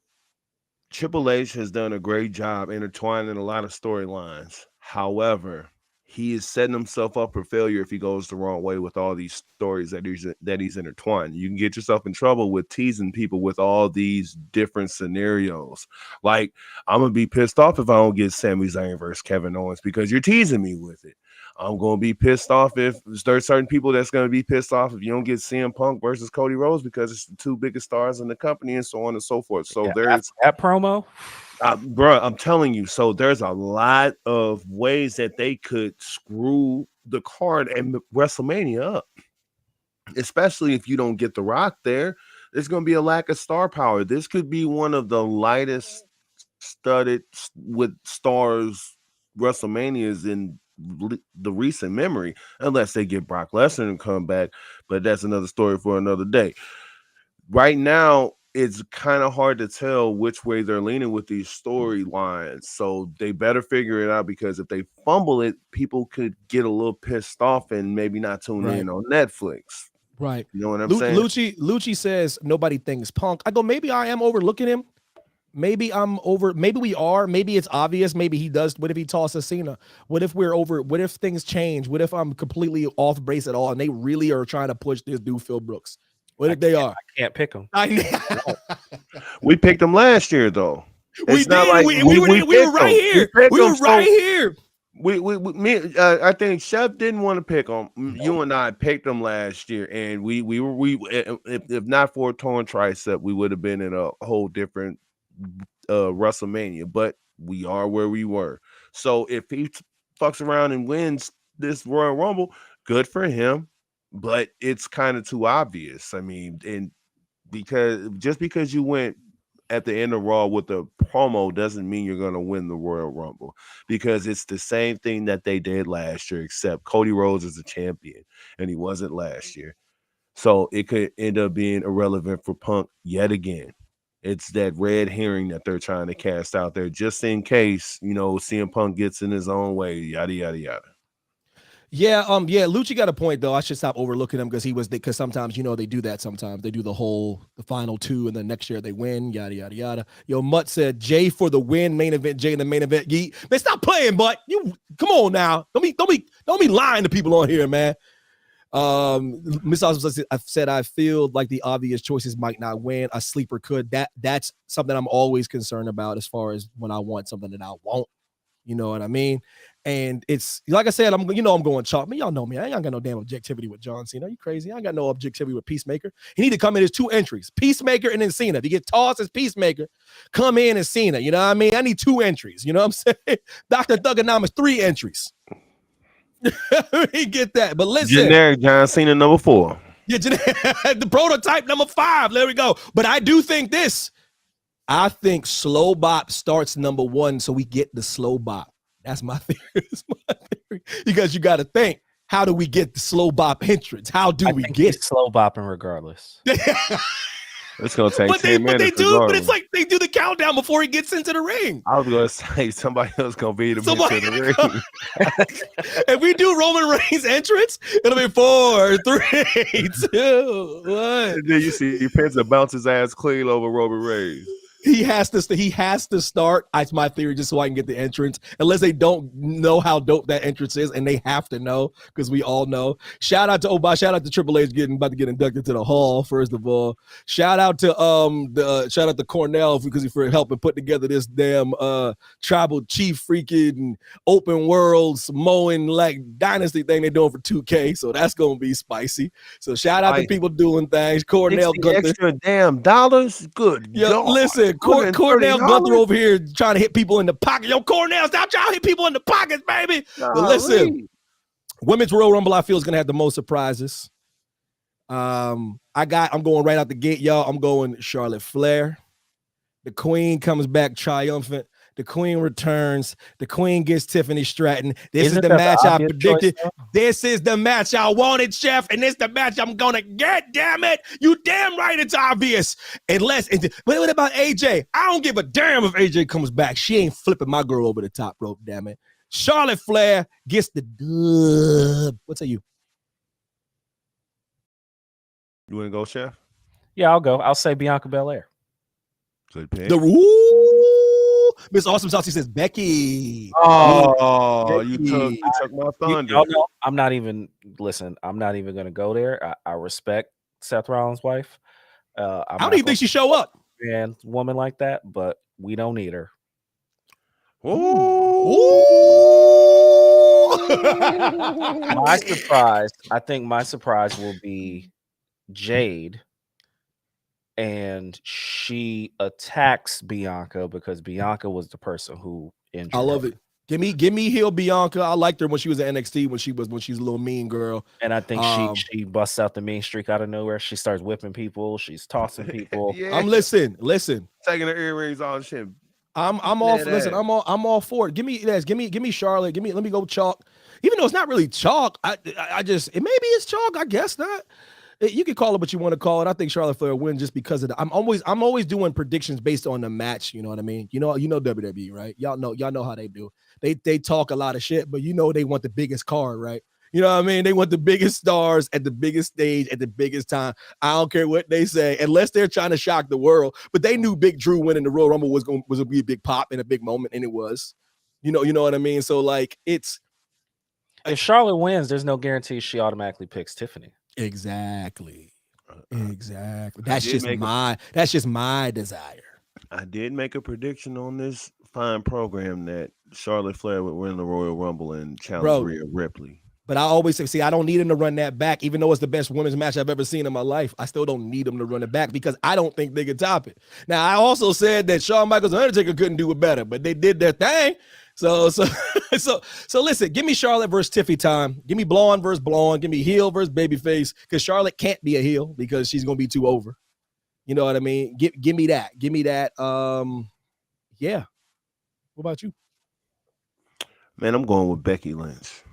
Triple H has done a great job intertwining a lot of storylines. However, he is setting himself up for failure if he goes the wrong way with all these stories that he's intertwined. You can get yourself in trouble with teasing people with all these different scenarios. Like, I'm going to be pissed off if I don't get Sami Zayn versus Kevin Owens because you're teasing me with it. I'm going to be pissed off if there's certain people that's going to be pissed off if you don't get CM Punk versus Cody Rhodes because it's the two biggest stars in the company and so on and so forth. So there's that promo. Bro, I'm telling you. So there's a lot of ways that they could screw the card and WrestleMania up, especially if you don't get The Rock there. There's going to be a lack of star power. This could be one of the lightest studded with stars WrestleManias in the recent memory, unless they get Brock Lesnar and come back. But that's another story for another day. Right now, it's kind of hard to tell which way they're leaning with these storylines. So they better figure it out, because if they fumble it, people could get a little pissed off and maybe not tune in on Netflix. Right. You know what I'm saying? Lucci says nobody thinks Punk. I go, maybe I am overlooking him. Maybe I'm over. Maybe we are. Maybe it's obvious. Maybe he does. What if he tosses Cena? What if we're over? What if things change? What if I'm completely off base at all and they really are trying to push this dude Phil Brooks? What if they are? I can't pick them. We picked them last year, though. We did. Like we were right here. We were right here. I think Chef didn't want to pick them. You and I picked them last year, and we if not for a torn tricep, we would have been in a whole different WrestleMania. But we are where we were. So if he fucks around and wins this Royal Rumble, good for him. But it's kind of too obvious. I mean, and because you went at the end of Raw with a promo doesn't mean you're going to win the Royal Rumble, because it's the same thing that they did last year, except Cody Rhodes is a champion and he wasn't last year. So it could end up being irrelevant for Punk yet again. It's that red herring that they're trying to cast out there just in case, CM Punk gets in his own way, yada, yada, yada. Yeah, Lucci got a point though. I should stop overlooking him because sometimes they do that. Sometimes they do the final two, and then next year they win. Yada yada yada. Yo, Mutt said Jay for the win, main event. Jay in the main event. Man, stop playing, but you come on now. Don't be lying to people on here, man. Miss Osmond said I feel like the obvious choices might not win. A sleeper could. That's something I'm always concerned about as far as when I want something that I won't. You know what I mean? And it's like I said, I'm going chalk. Y'all know me. I ain't got no damn objectivity with John Cena. Are you crazy? I ain't got no objectivity with Peacemaker. He need to come in as two entries, Peacemaker and then Cena. If you get tossed as Peacemaker, come in as Cena. You know what I mean? I need two entries. You know what I'm saying? Dr. Thugonomics, 3 entries. We get that. But listen. Generic John Cena number 4. Yeah, the prototype number 5. There we go. But I do think this. I think Slow Bop starts number 1, so we get the Slow Bop. That's my theory. Because you got to think, how do we get the Slow Bop entrance? How do we get slow bopping regardless? It's gonna take 10 minutes. But it's like they do the countdown before he gets into the ring. I was gonna say somebody else gonna beat him into the ring. If we do Roman Reigns entrance, it'll be 4, 3, 2, 1. And then you see Penta bounce his ass clean over Roman Reigns. He has to start. That's my theory, just so I can get the entrance. Unless they don't know how dope that entrance is, and they have to know because we all know. Shout out to Triple H about to get inducted to the Hall. First of all, shout out to Cornell for helping put together this damn tribal chief freaking open world Samoan like dynasty thing they're doing for 2K. So that's gonna be spicy. So shout out to people doing things. Cornell extra damn dollars. Good. Yo, listen. Cornell Gunther over here trying to hit people in the pocket. Yo, Cornell, stop trying to hit people in the pockets, baby. But listen, Women's Royal Rumble, I feel, is going to have the most surprises. I'm going right out the gate, y'all. I'm going Charlotte Flair. The Queen comes back triumphant. The Queen returns. The Queen gets Tiffany Stratton. This is the match I predicted. This is the match I wanted, Chef, and this is the match I'm gonna get. Damn it! You damn right, it's obvious. But what about AJ? I don't give a damn if AJ comes back. She ain't flipping my girl over the top rope. Damn it! Charlotte Flair gets the dub. What say you? You want to go, Chef? Yeah, I'll go. I'll say Bianca Belair. Good pick. Miss Awesome Saucy says Becky. Oh, Becky. You took my thunder. I'm not even going to go there. I respect Seth Rollins' wife. How do you think she show up? And woman like that, but we don't need her. Ooh. I think my surprise will be Jade. And she attacks Bianca because Bianca was the person who injured I love her. it. Give me heel Bianca. I liked her when she was at NXT when she was a little mean girl. And I think she busts out the mean streak out of nowhere. She starts whipping people. She's tossing people. Yeah. Listen. Taking her earrings on shit. I'm all for it. Give me Charlotte. Let me go chalk. Even though it's not really chalk, maybe it's chalk. I guess not. You can call it what you want to call it. I think Charlotte Flair win just because of I'm always doing predictions based on the match. You know what I mean? You know WWE, right? Y'all know how they do. They talk a lot of shit, but they want the biggest card, right? You know what I mean? They want the biggest stars at the biggest stage at the biggest time. I don't care what they say, unless they're trying to shock the world. But they knew Big Drew winning the Royal Rumble was going to be a big pop and a big moment, and it was. You know what I mean? So like it's. If Charlotte wins, there's no guarantee she automatically picks Tiffany. Exactly. That's just my desire. I did make a prediction on this fine program that Charlotte Flair would win the Royal Rumble and challenge Rhea Ripley. But I always say, I don't need him to run that back, even though it's the best women's match I've ever seen in my life. I still don't need him to run it back because I don't think they could top it. Now, I also said that Shawn Michaels and Undertaker couldn't do it better, but they did their thing. So listen, give me Charlotte versus Tiffy time. Give me blonde versus blonde. Give me heel versus babyface because Charlotte can't be a heel because she's gonna be too over. You know what I mean? Give me that. Give me that. Yeah. What about you? Man, I'm going with Becky Lynch.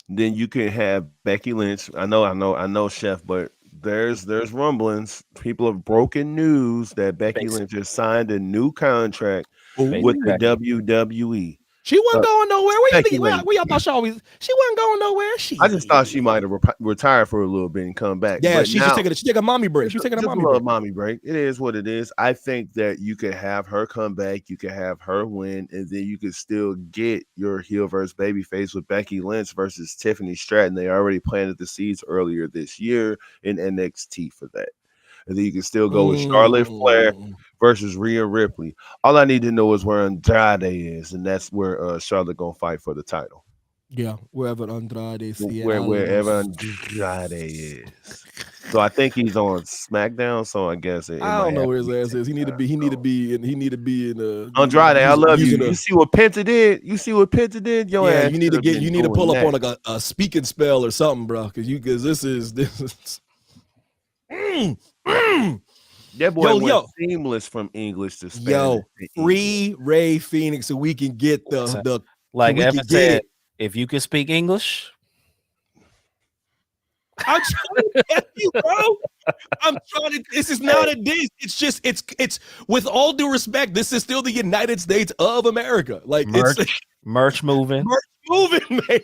Then you can have Becky Lynch. I know, Chef, but there's rumblings. People have broken news that Becky Lynch has signed a new contract with the WWE. She wasn't going nowhere. Where y'all thought she wasn't going nowhere. I just thought she might have retired for a little bit and come back. Yeah, she's taking a mommy break. She's taking a mommy break. It is what it is. I think that you could have her come back, you could have her win, and then you could still get your heel versus babyface with Becky Lynch versus Tiffany Stratton. They already planted the seeds earlier this year in NXT for that. And then you can still go with Charlotte Flair versus Rhea Ripley. All I need to know is where Andrade is, and that's where Charlotte gonna fight for the title. Yeah, wherever Andrade is. Wherever Andrade is. So I think he's on SmackDown. So I guess I don't know where his ass is. He need to be in Andrade. I love you. You see what Penta did? Your ass. You need to pull up on like a speaking spell or something, bro. Because this is. That boy went seamless from English to Spanish. Free Ray Phoenix so we can get the like Evan said. If you can speak English, I'm trying to tell you, bro. I'm trying to. This is not a diss. It's just it's with all due respect. This is still the United States of America. Like merch moving, man.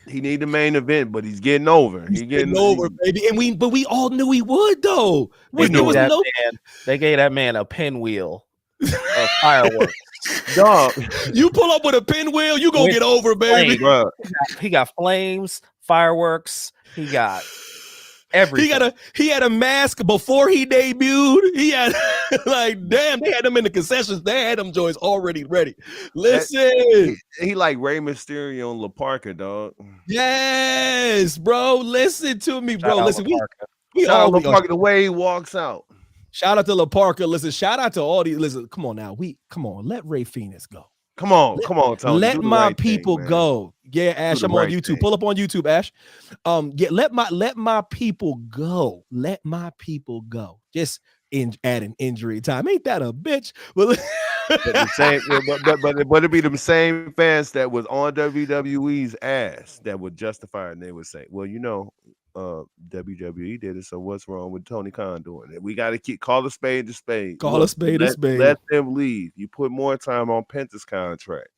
He need the main event, but he's getting over. He's getting over, baby. And we all knew he would though. They gave that man a pinwheel of fireworks. Dog, you pull up with a pinwheel, you gonna get over, baby. Bro. He got flames, fireworks. He got everything. He had a mask before he debuted. He had like, damn, they had him in the concessions. They had them joints already ready. Listen, he like Rey Mysterio and La Parka, dog. Yes, bro. Listen to me, bro. Listen, we all La Parka the way he walks out. Shout out to La Parka. Listen, shout out to all these. Listen, come on now. Let Ray Phoenix go. Come on, Tony. Let my people go. Yeah, Ash, I'm on YouTube. Pull up on YouTube, Ash. Let my people go. Let my people go. Just add an injury time. Ain't that a bitch? But it'd be the same fans that was on WWE's ass that would justify it, and they would say, well, WWE did it, so what's wrong with Tony Khan doing it? We got to call a spade a spade. A spade a spade. Let them leave. You put more time on Penta's contract.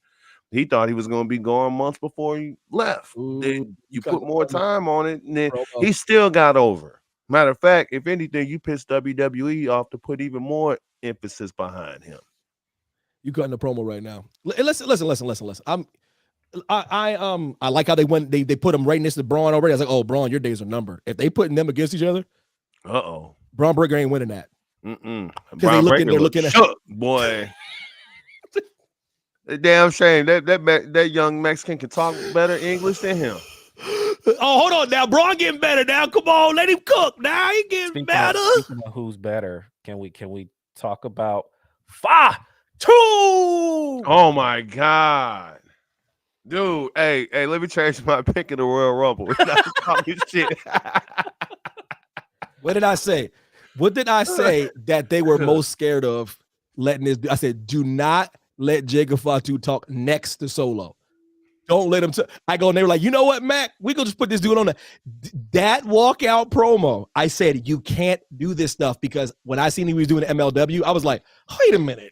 He thought he was going to be gone months before he left. Then you put more time on it, and then he still got over. Matter of fact, if anything, you pissed WWE off to put even more emphasis behind him. You cutting the promo right now. Listen. I like how they went. They put him right next to Braun already. I was like, oh, Braun, your days are numbered. If they putting them against each other, Braun Breaker ain't winning that. Because they're looking at shook, boy. Damn shame that young Mexican can talk better English than him. Oh, hold on now. Braun getting better now. Come on, let him cook. Now he getting better. Speaking of who's better, can we talk about Fatu? Oh my God. Dude, hey, let me change my pick in the Royal Rumble. Shit. What did I say? What did I say that they were most scared of letting this? I said, do not let Jacob Fatu talk next to Solo. Don't let him. I go and they were like, you know what, Mac? We gonna just put this dude on that walkout promo. I said, you can't do this stuff because when I seen he was doing MLW, I was like, wait a minute.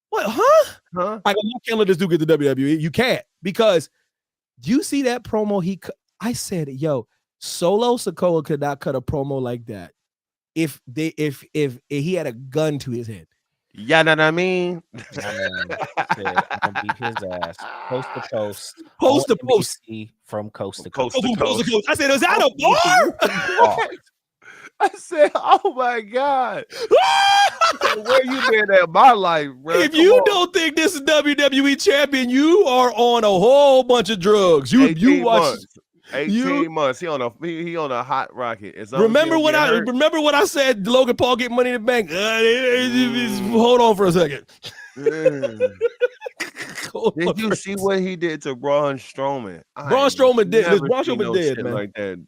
What? Huh? I go, you can't let this dude get the WWE. You can't because you see that promo. I said, yo, Solo Sikoa could not cut a promo like that if he had a gun to his head. Yeah, know what I mean? I'm gonna beat his ass post to post. Post to post. From coast to coast. I said, is that a bar? I said, oh my God. Where you been at my life, bro? If you don't think this is WWE champion, you are on a whole bunch of drugs. You watch 18 months. He on a hot rocket. Remember what I said? Logan Paul get Money in the Bank. Hold on for a second. Did you see what he did to Braun Strowman? Braun Strowman did. Braun Strowman did, man. Like that.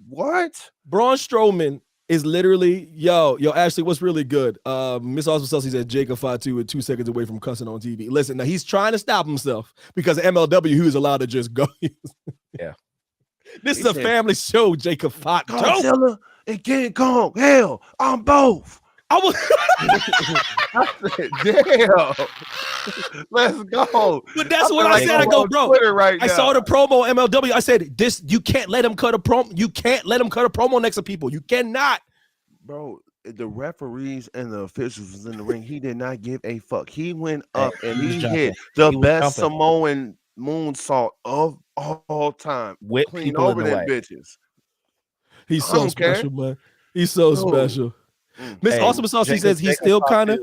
What? Braun Strowman is literally yo Ashley. What's really good? Miss Austin Celsi said Jacob Fatu with 2 seconds away from cussing on TV. Listen, now he's trying to stop himself because MLW he was allowed to just go. Yeah. This is a family show, Jacob Fatu. Godzilla and King Kong. Hell, I'm both. I said, damn. Let's go. But that's what I said. I go, bro. I saw the promo MLW. I said, this, you can't let him cut a promo. You can't let him cut a promo next to people. You cannot. Bro, the referees and the officials was in the ring. He did not give a fuck. He went up and he hit the best Samoan moonsault of all time. With clean over them bitches. He's so special, man. He's so special. Miss Awesome Sauce, he says he's still kind of.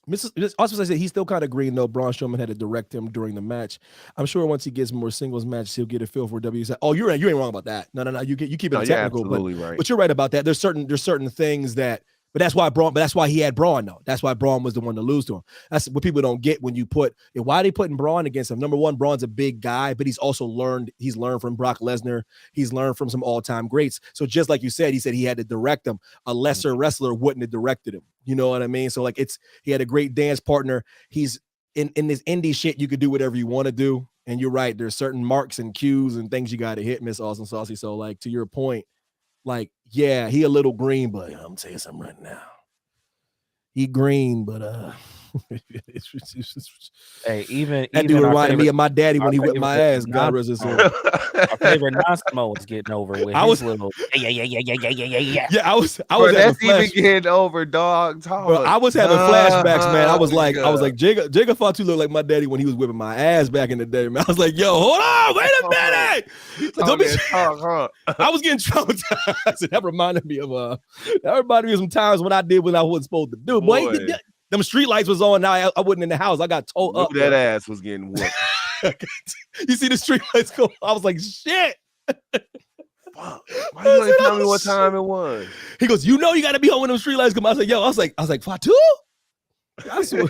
Miss Awesome Sauce said he's still kind of green though. Braun Strowman had to direct him during the match. I'm sure once he gets more singles matches, he'll get a feel for WWE. Oh, you're right. You ain't wrong about that. No. You keep it technical, but you're right about that. There's certain things that. But that's why he had Braun though. That's why Braun was the one to lose to him. That's what people don't get when you put. Why are they putting Braun against him? Number one, Braun's a big guy, but he's also learned. He's learned from Brock Lesnar. He's learned from some all-time greats. So just like you said, he said he had to direct him. A lesser wrestler wouldn't have directed him. You know what I mean? So like he had a great dance partner. He's in this indie shit. You could do whatever you want to do. And you're right. There's certain marks and cues and things you got to hit, Miss Awesome Saucy. So, like, to your point, like, yeah, he a little green, but I'm gonna tell you something right now. He green, but hey, even that dude reminded me of my daddy when he whipped my ass. God rest his soul. Our favorite non-Samoan's getting over with his little yeah. I was bro, that's even getting over, dog. Bro, I was having flashbacks, man. I was like, Jigga Fatu looked like my daddy when he was whipping my ass back in the day, man. I was like, yo, hold on, wait a minute. I was getting traumatized. That reminded me of some times when I did what I wasn't supposed to do. Boy, them street lights was on. Now I wasn't in the house. I got told up. That ass was getting whooped. You see the street lights go. I was like, shit. Fuck. Why you ain't tell me what time it was? He goes, you know, you got to be home when them street lights come. I was like, yo, I was like, Fatu. I swear. Boy,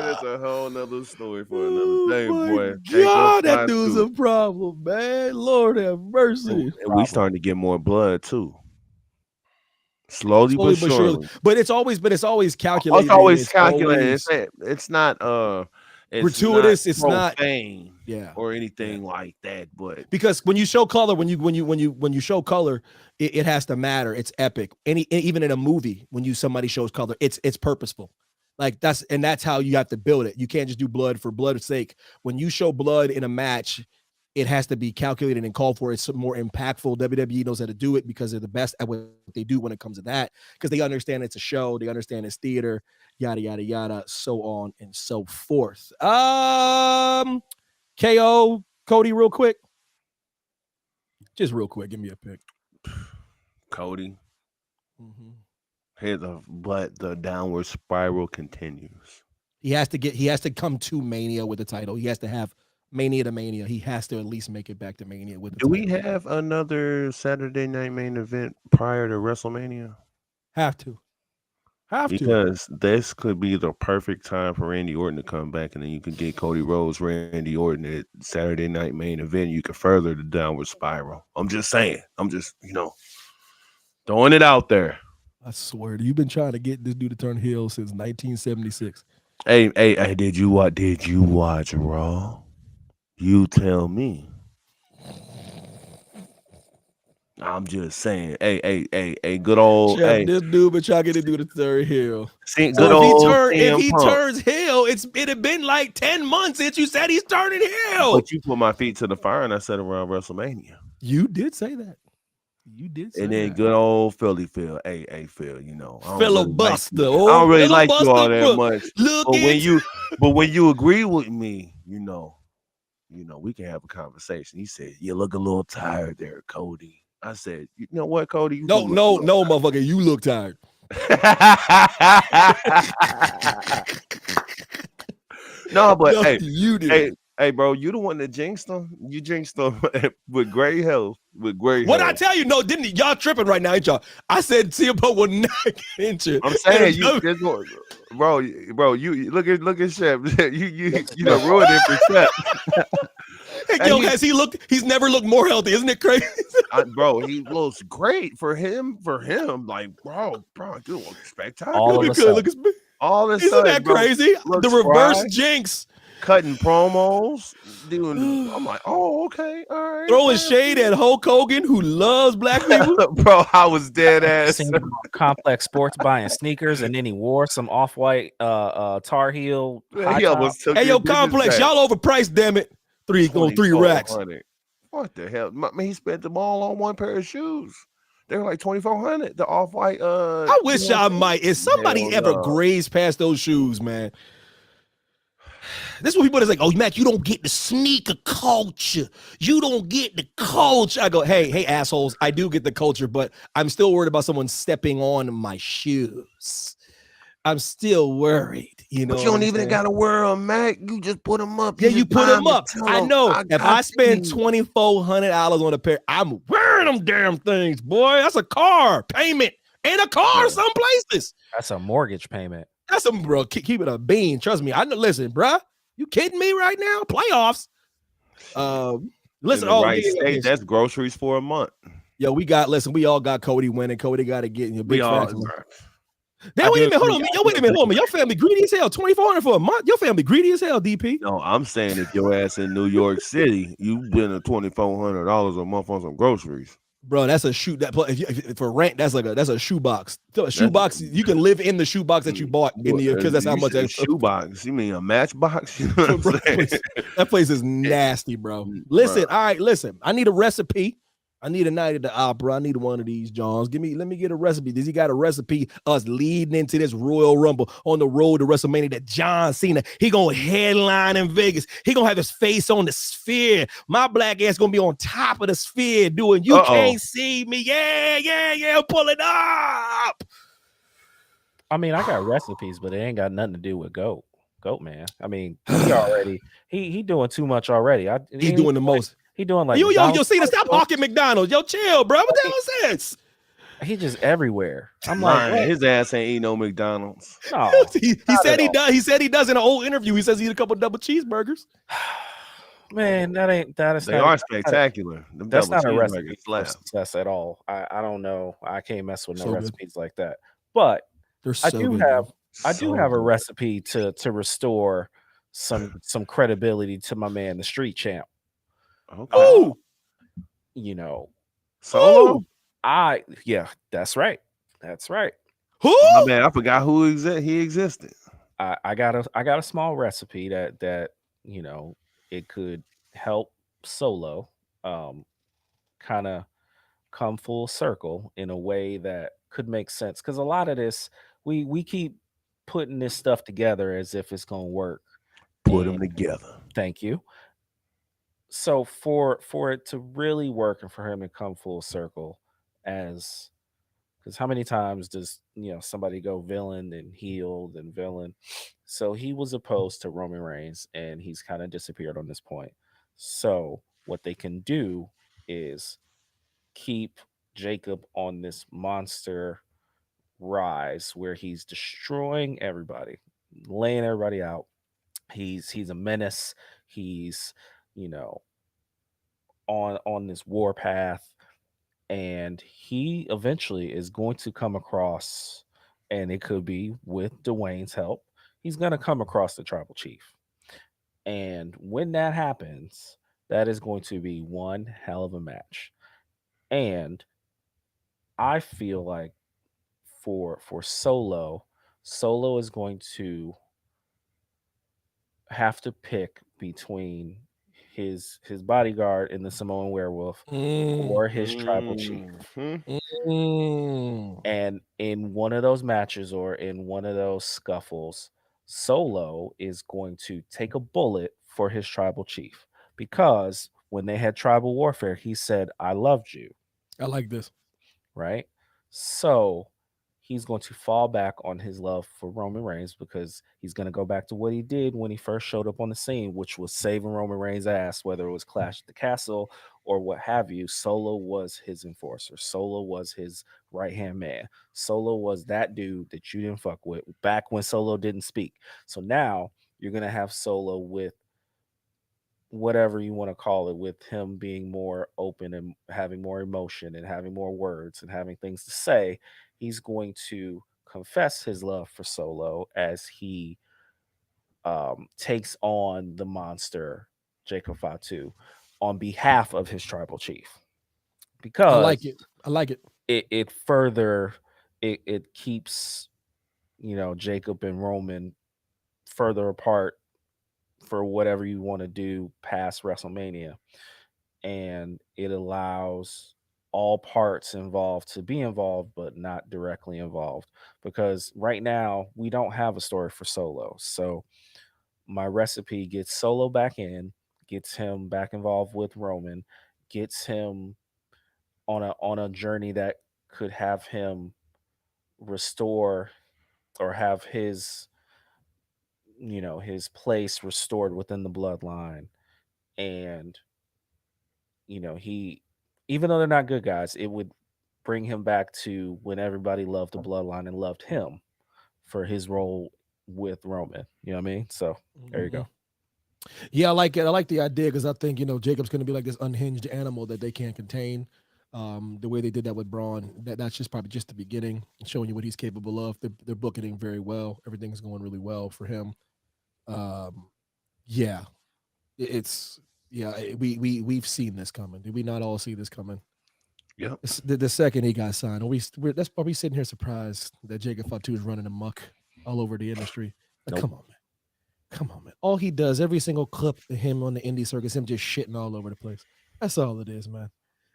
that's a whole nother story for another day, boy. God, that dude's a problem, man. Lord have mercy. And we starting to get more blood too. Slowly but surely. But it's always calculated. It's always calculated. It's not gratuitous. It's not or anything like that. But because when you show color, when you show color, it has to matter. It's epic. Even in a movie, when somebody shows color, it's purposeful. Like that's how you have to build it. You can't just do blood for blood's sake. When you show blood in a match, it has to be calculated and called for. It's more impactful. WWE knows how to do it because they're the best at what they do when it comes to that. Because they understand it's a show, they understand it's theater, yada yada yada, so on and so forth. KO, Cody, real quick. Just real quick, give me a pick. Cody. But the downward spiral continues. He has to come to Mania with the title. He has to have Mania to Mania. He has to at least make it back to Mania with the title. Do we have another Saturday night main event prior to WrestleMania? Have to. Because this could be the perfect time for Randy Orton to come back, and then you can get Cody Rhodes, Randy Orton at Saturday night main event. You can further the downward spiral. I'm just saying. I'm just, throwing it out there. I swear, you've been trying to get this dude to turn heel since 1976. Hey, did you watch Raw? You tell me. I'm just saying. Hey, good old. Chef, this dude been trying to get this dude to turn heel. See, good old. If he turns heel, it had been like 10 months since you said he's turning heel. But you put my feet to the fire, and I said around WrestleMania. You did say that. And then good old Philly Phil. Hey, Phil, filibuster. I don't really like you all that much. But when you agree with me, we can have a conversation. He said, you look a little tired there, Cody. I said, you know what, Cody? No, motherfucker, you look tired. Hey, you did. Hey, bro, you the one that jinxed them. You jinxed them with great health. What I tell you? No, didn't y'all tripping right now, ain't y'all? I said CM Punk will not get injured. I'm saying bro. You look at Shep. You done ruined it for Shep. Yo, he's never looked more healthy, isn't it crazy? Bro, he looks great for him. Like, bro, dude, spectacular. All of a sudden. Isn't that crazy? The reverse jinx. Cutting promos, I'm like, oh, okay, all right. Throwing shade at Hulk Hogan, who loves black people. Bro, I was dead ass. Complex Sports buying sneakers, and then he wore some off-white Tar Heel. Hey, yo, Complex, y'all overpriced, damn it. 3 racks. What the hell? He spent them all on one pair of shoes. They were like $2,400. The off-white. I wish I might. If somebody ever grazed past those shoes, man. This is what people is like, oh, Mac, you don't get the sneaker culture. You don't get the culture. I go, hey, assholes, I do get the culture, but I'm still worried about someone stepping on my shoes. I'm still worried, But you don't even got to wear them, Mac. You just put them up. Yeah, you put them up. I know. If I spend $2,400 on a pair, I'm wearing them damn things, boy. That's a car payment and a car some places. That's a mortgage payment. That's some, bro. Keep it a bean. Trust me. I know. Listen, bro. You kidding me right now? Playoffs. Listen. State, that's groceries for a month. Yo, we all got Cody winning. Cody got to get in your big facts. Wait a minute, hold on. Wait a minute, hold on. Your family greedy as hell. $2,400 for a month. Your family greedy as hell, DP. No, I'm saying if your ass in New York City, you spend $2,400 a month on some groceries. Bro, that's a shoe that if for rent. That's a shoebox. A shoebox. You can live in the shoebox that you bought in the because that's how much. A shoebox. You mean a matchbox? You know bro, that place is nasty, bro. Listen, all right, listen. I need a recipe. I need a night at the opera. I need one of these Johns. Let me get a recipe. Does he got a recipe? Us leading into this Royal Rumble on the road to WrestleMania that John Cena, he gonna headline in Vegas. He gonna have his face on the sphere. My black ass gonna be on top of the sphere doing you can't see me. Yeah, pull it up. I mean, I got recipes, but it ain't got nothing to do with Goat man. I mean, he doing too much already. He's doing the most. He doing like yo, Cena, stop hawking McDonald's. Yo, chill, bro. What the hell is this? He's just everywhere. I'm like, his ass ain't eating no McDonald's. No, he said he does. He said he does in an old interview. He says he eat a couple double cheeseburgers. Man, they are spectacular. That's not a recipe for success at all. I don't know. I can't mess with no recipes like that. But I do have a recipe to restore some credibility to my man, the Street Champ. Okay. You know, Solo. That's right. Who? My man, I forgot who he existed. I got a small recipe that you know it could help Solo kind of come full circle in a way that could make sense, because a lot of this we keep putting this stuff together as if it's gonna work. Put them together. Thank you. So for it to really work and for him to come full circle, because how many times does somebody go villain and heel and villain? So he was opposed to Roman Reigns and he's kind of disappeared on this point. So what they can do is keep Jacob on this monster rise where he's destroying everybody, laying everybody out. He's a menace. He's on this war path, and he eventually is going to come across, and it could be with Dwayne's help, he's going to come across the tribal chief. And when that happens, that is going to be one hell of a match. And I feel like for Solo is going to have to pick between his bodyguard in the Samoan Werewolf or his tribal chief. And in one of those matches or in one of those scuffles, Solo is going to take a bullet for his tribal chief, because when they had tribal warfare, he said, "I loved you." I like this. Right? So he's going to fall back on his love for Roman Reigns, because he's going to go back to what he did when he first showed up on the scene, which was saving Roman Reigns' ass, whether it was Clash at the Castle or what have you. Solo was his enforcer. Solo was his right-hand man. Solo was that dude that you didn't fuck with back when Solo didn't speak. So now you're going to have Solo with whatever you want to call it, with him being more open and having more emotion and having more words and having things to say. He's going to confess his love for Solo as he takes on the monster Jacob Fatu on behalf of his tribal chief. Because I like it. It further it keeps Jacob and Roman further apart for whatever you want to do past WrestleMania, and it allows all parts involved to be involved but not directly involved, because right now we don't have a story for Solo. So my recipe gets Solo back in, gets him back involved with Roman, gets him on a journey that could have him restore or have his his place restored within the bloodline. And he, even though they're not good guys, it would bring him back to when everybody loved the bloodline and loved him for his role with Roman. You know what I mean? So there you go. Yeah, I like it. I like the idea, because I think Jacob's going to be like this unhinged animal that they can't contain. The way they did that with Braun, that's just probably just the beginning, showing you what he's capable of. They're booking him very well. Everything's going really well for him. Um, yeah, it's we've seen this coming. Did we not all see this coming? Yep. The second he got signed, that's probably sitting here surprised that Jacob Fatu is running amok all over the industry. Like, Nope. come on, man. All he does, every single clip of him on the indie circus, him just shitting all over the place. That's all it is, man.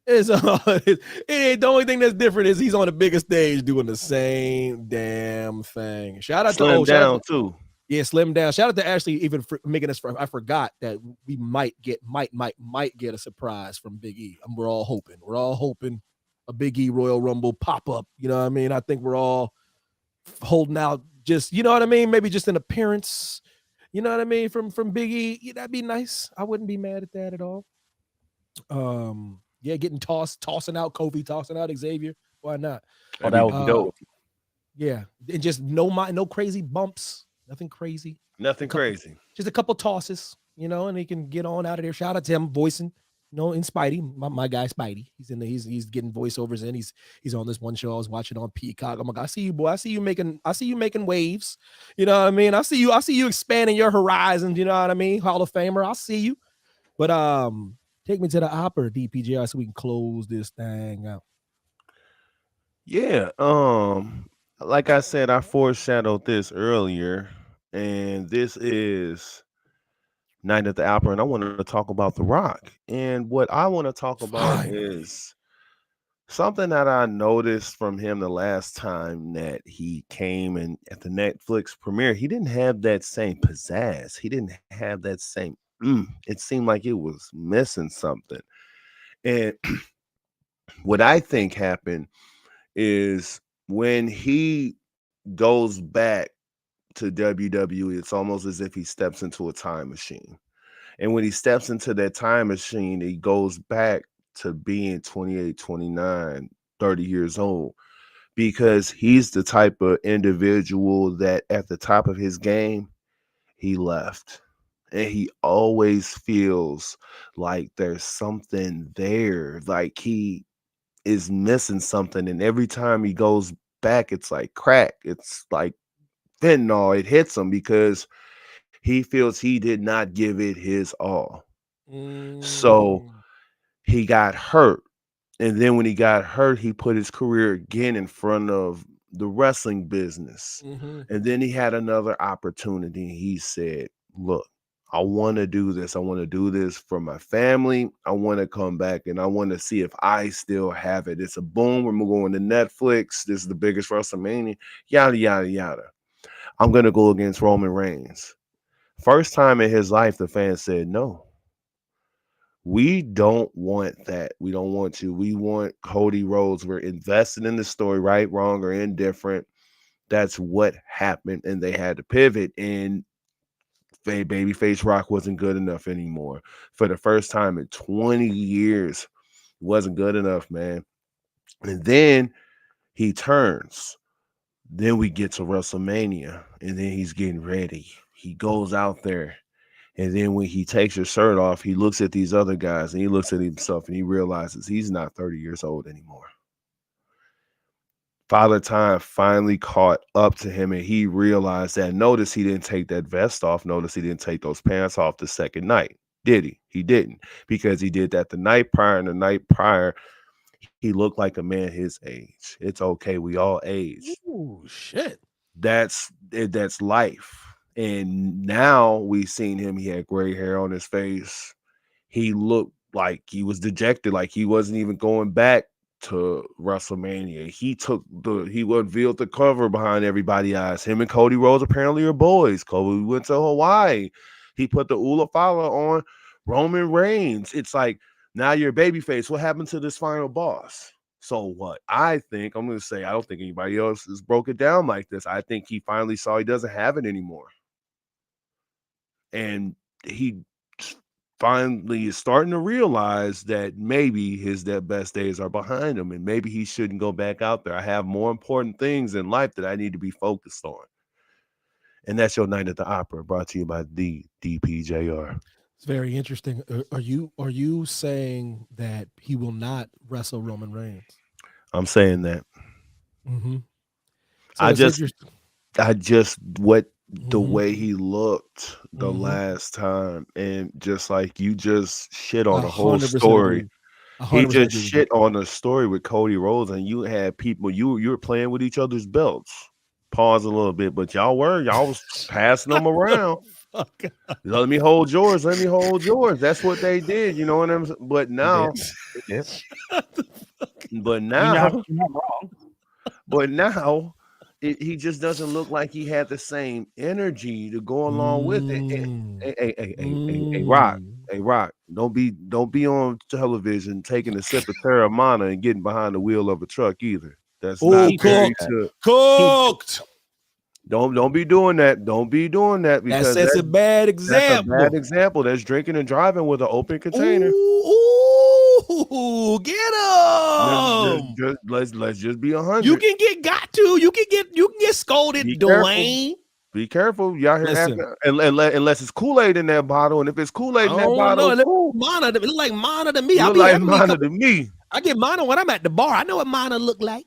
It's all it is. The only thing that's different is he's on the biggest stage doing the same damn thing. Shout out Slim to down too. Yeah, slim down. Shout out to Ashley even for making us. I forgot that we might get a surprise from Big E. We're all hoping a Big E Royal Rumble pop up. You know what I mean? I think we're all holding out. Just you know what I mean? Maybe just an appearance. You know what I mean? From Big E, yeah, that'd be nice. I wouldn't be mad at that at all. Yeah, getting tossing out Kofi, tossing out Xavier. Why not? Oh, that would be dope. Yeah, and just no crazy bumps. Nothing crazy. Nothing crazy. Just a couple tosses, and he can get on out of there. Shout out to him voicing, in Spidey, my guy Spidey. He's getting voiceovers in. He's on this one show I was watching on Peacock. Oh my God, I see you, boy. I see you making waves. You know what I mean? I see you expanding your horizons. You know what I mean? Hall of Famer. I see you. But take me to the opera, DPJR, so we can close this thing out. Yeah. Like I said, I foreshadowed this earlier, and this is Night at the Opera, and I want to talk about The Rock. And what I want to talk about is something that I noticed from him the last time that he came and at the Netflix premiere. He didn't have that same pizzazz. He didn't have that same. It seemed like it was missing something. And what I think happened is when he goes back to WWE, it's almost as if he steps into a time machine. And when he steps into that time machine, he goes back to being 28, 29, 30 years old, because he's the type of individual that at the top of his game, he left. And he always feels like there's something there, like he is missing something. And every time he goes back, it's like crack. It's like fentanyl. It hits him because he feels he did not give it his all. So he got hurt. And then when he got hurt, he put his career again in front of the wrestling business. And then he had another opportunity. He said, look, I want to do this. I want to do this for my family. I want to come back and I want to see if I still have it. It's a boom. We're going to Netflix. This is the biggest WrestleMania. Yada, yada, yada. I'm going to go against Roman Reigns. First time in his life, the fans said, no, we don't want that. We don't want you. We want Cody Rhodes. We're invested in the story, right, wrong, or indifferent. That's what happened. And they had to pivot. And babyface Rock wasn't good enough anymore. For the first time in 20 years, it wasn't good enough, man. And then he turns. Then we get to WrestleMania. And then he's getting ready. He goes out there. And then when he takes his shirt off, he looks at these other guys and he looks at himself and he realizes he's not 30 years old anymore. Father Time finally caught up to him and he realized that. Notice he didn't take that vest off. Notice he didn't take those pants off the second night. Did he? He didn't, because he did that the night prior, and the night prior, he looked like a man his age. It's okay. We all age. Oh, shit. That's life. And now we've seen him. He had gray hair on his face. He looked like he was dejected, like he wasn't even going back to WrestleMania. He revealed the cover behind everybody's eyes. Him and Cody Rhodes apparently are boys. Cody went to Hawaii. He put the Ula Fala on Roman Reigns. It's like, now you're a babyface. What happened to this final boss? So what? I think, I'm going to say, I don't think anybody else has broke it down like this. I think he finally saw he doesn't have it anymore. And he finally is starting to realize that maybe his best days are behind him and maybe he shouldn't go back out there. I have more important things in life that I need to be focused on. And that's your Night at the Opera, brought to you by the DPJR. It's very interesting. Are you saying that he will not wrestle Roman Reigns? I'm saying that. Mm-hmm. So I it's just interesting. the way he looked the last time, and just like you just shit on the whole 100% agree. story. He 100% just agree with that. shit on the story with Cody Rhodes, and you had people you were playing with each other's belts. Pause a little bit, but y'all was passing them around. Fuck. Let me hold yours. Let me hold yours. That's what they did. You know what I'm saying? But now, but now, you're not wrong. but now, he just doesn't look like he had the same energy to go along with it. Hey, Rock. Hey, Rock. Don't be on television taking a sip of Terramana and getting behind the wheel of a truck either. That's not very good. Cooked. Don't be doing that. Don't be doing that, because That's a bad example. That's a bad example. That's drinking and driving with an open container. Ooh, get him. Let's just be 100. You can get scolded, Dwayne. Be careful. Y'all here acting, unless it's Kool-Aid in that bottle. And if it's Kool-Aid in that bottle, it look like Mana to me. Look like Mana to me. I get Mana when I'm at the bar. I know what Mana look like.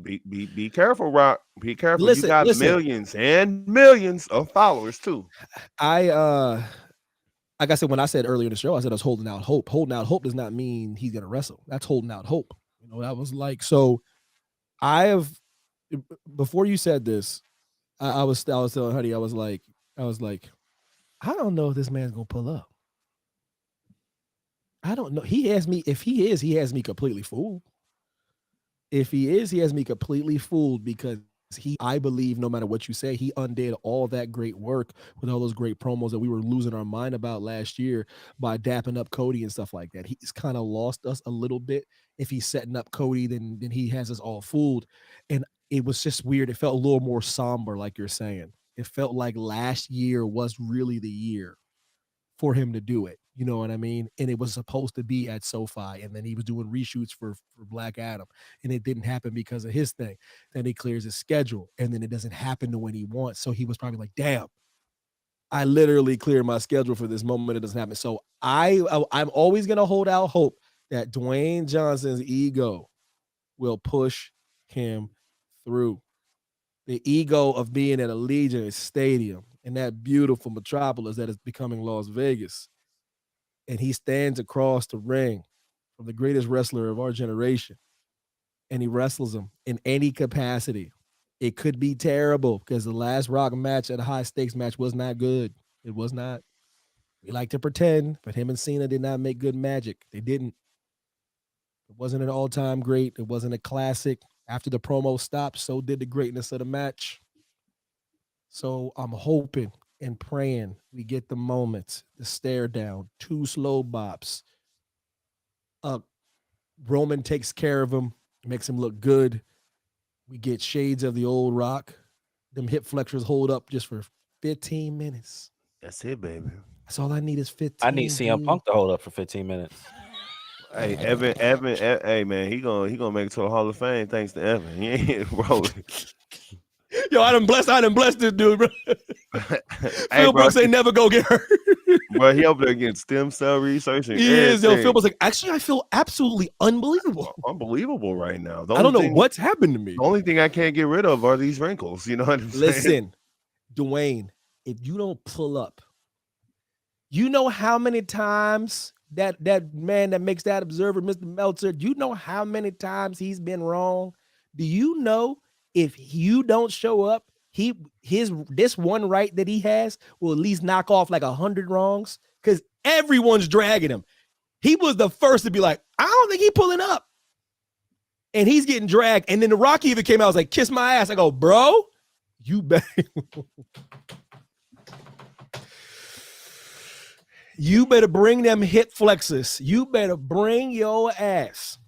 Be careful, Rock. Be careful. You got millions and millions of followers too. Like I said, when I said earlier in the show, I said I was holding out hope. Holding out hope does not mean he's gonna wrestle. That's holding out hope. You know, that was like, so before you said this, I was telling Huddy, I was like, I don't know if this man's gonna pull up. I don't know. He has me completely fooled. If he is, he has me completely fooled, because I believe no matter what you say, he undid all that great work with all those great promos that we were losing our mind about last year by dapping up Cody and stuff like that. He's kind of lost us a little bit. If he's setting up Cody, then he has us all fooled. And it was just weird. It felt a little more somber, like you're saying. It felt like last year was really the year for him to do it. You know what I mean? And it was supposed to be at SoFi, and then he was doing reshoots for Black Adam, and it didn't happen because of his thing. Then he clears his schedule, and then it doesn't happen to when he wants. So he was probably like, damn, I literally cleared my schedule for this moment. It doesn't happen. So I'm always going to hold out hope that Dwayne Johnson's ego will push him through. The ego of being at Allegiant Stadium in that beautiful metropolis that is becoming Las Vegas. And he stands across the ring from the greatest wrestler of our generation, and he wrestles him in any capacity. It could be terrible, because the last Rock match at a high stakes match was not good. It was not. We like to pretend, but him and Cena did not make good magic. They didn't. It wasn't an all-time great. It wasn't a classic. After the promo stopped, so did the greatness of the match. So I'm hoping and praying we get the moments, the stare down, 2 slow bops. Roman takes care of him, makes him look good. We get shades of the old Rock. Them hip flexors hold up just for 15 minutes. That's it, baby. That's all I need is 15. I need CM Punk to hold up for 15 minutes. Hey, Evan, hey man, he gonna make it to the Hall of Fame thanks to Evan. He ain't bro. Yo, I done blessed this dude, bro. Phil Brooks ain't never go get hurt. Bro, he up there getting stem cell research. He is. Yo, Phil Brooks like, actually, I feel absolutely unbelievable. Unbelievable right now. I don't know what's happened to me. The only thing I can't get rid of are these wrinkles. You know what I'm saying? Listen, Dwayne, if you don't pull up, you know how many times that man that makes that observer, Mr. Meltzer, do you know how many times he's been wrong? Do you know if you don't show up, this one right that he has will at least knock off like 100 wrongs? Because everyone's dragging him. He was the first to be like, I don't think he's pulling up. And he's getting dragged. And then the Rock even came out, I was like, kiss my ass. I go, bro, you better. You better bring them hip flexors. You better bring your ass.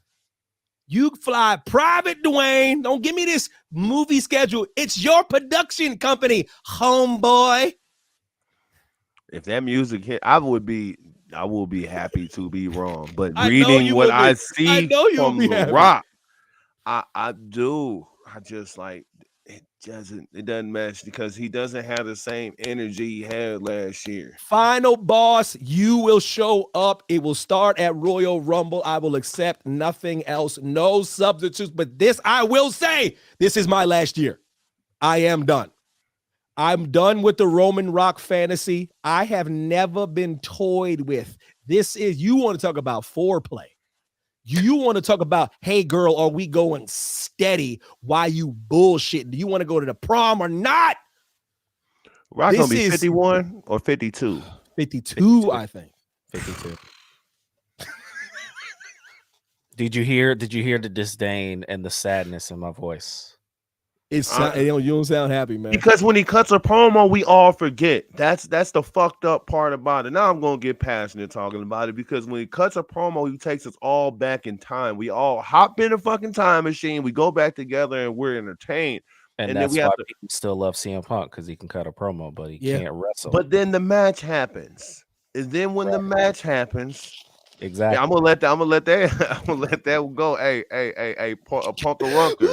You fly private, Dwayne. Don't give me this movie schedule. It's your production company, homeboy. If that music hit, I will be happy to be wrong. But reading what I see from The Rock, I do. I just like it doesn't match because he doesn't have the same energy he had last year. Final boss, you will show up. It will start at Royal Rumble. I will accept nothing else, no substitutes. But this, I will say, this is my last year. I am done. I'm done with the Roman Rock fantasy. I have never been toyed with. This is, you want to talk about foreplay. You want to talk about, hey, girl, are we going steady? Why you bullshitting? Do you want to go to the prom or not? Rock going to be 51 or 52? 52, I think. 52. Did you hear the disdain and the sadness in my voice? You don't sound happy, man. Because when he cuts a promo, we all forget. That's the fucked up part about it. Now I'm gonna get passionate talking about it because when he cuts a promo, he takes us all back in time. We all hop in a fucking time machine. We go back together and we're entertained. And that's why people still love CM Punk because he can cut a promo, but he can't wrestle. But then the match happens, and then when the match happens. Exactly. Yeah, I'm gonna let that go. Hey, Punk the Runker.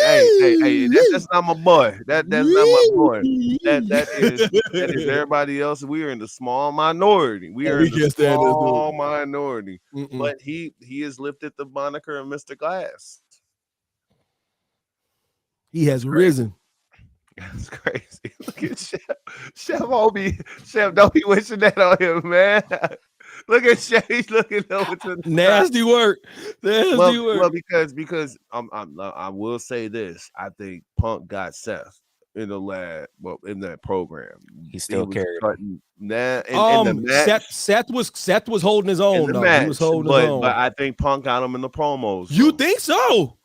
hey, that's not my boy. That's not my boy. That is everybody else. We are in the small minority. We are in the small minority. But he has lifted the moniker of Mr. Glass. He has risen. That's crazy. Look at Chef. Chef, don't be wishing that on him, man. Look at Shay. He's looking over to the nasty work. Nasty work. Well, because I will say this. I think Punk got Seth in the lab. Well, in that program, he still carried. In the match, Seth was holding his own. He was holding his own. But I think Punk got him in the promos. You think so?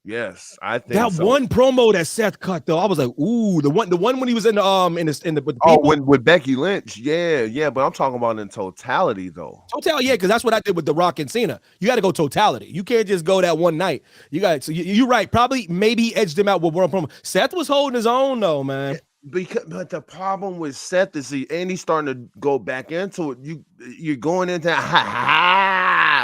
Yes, I think that so. one promo that Seth cut though, I was like, ooh, the one when he was in the with people. With Becky Lynch, yeah, but I'm talking about in totality though. Totality, yeah, because that's what I did with The Rock and Cena. You got to go totality. You can't just go that one night. You got so you're right. Probably maybe he edged him out with one promo. Seth was holding his own though, man. But the problem with Seth is he's starting to go back into it. You're going into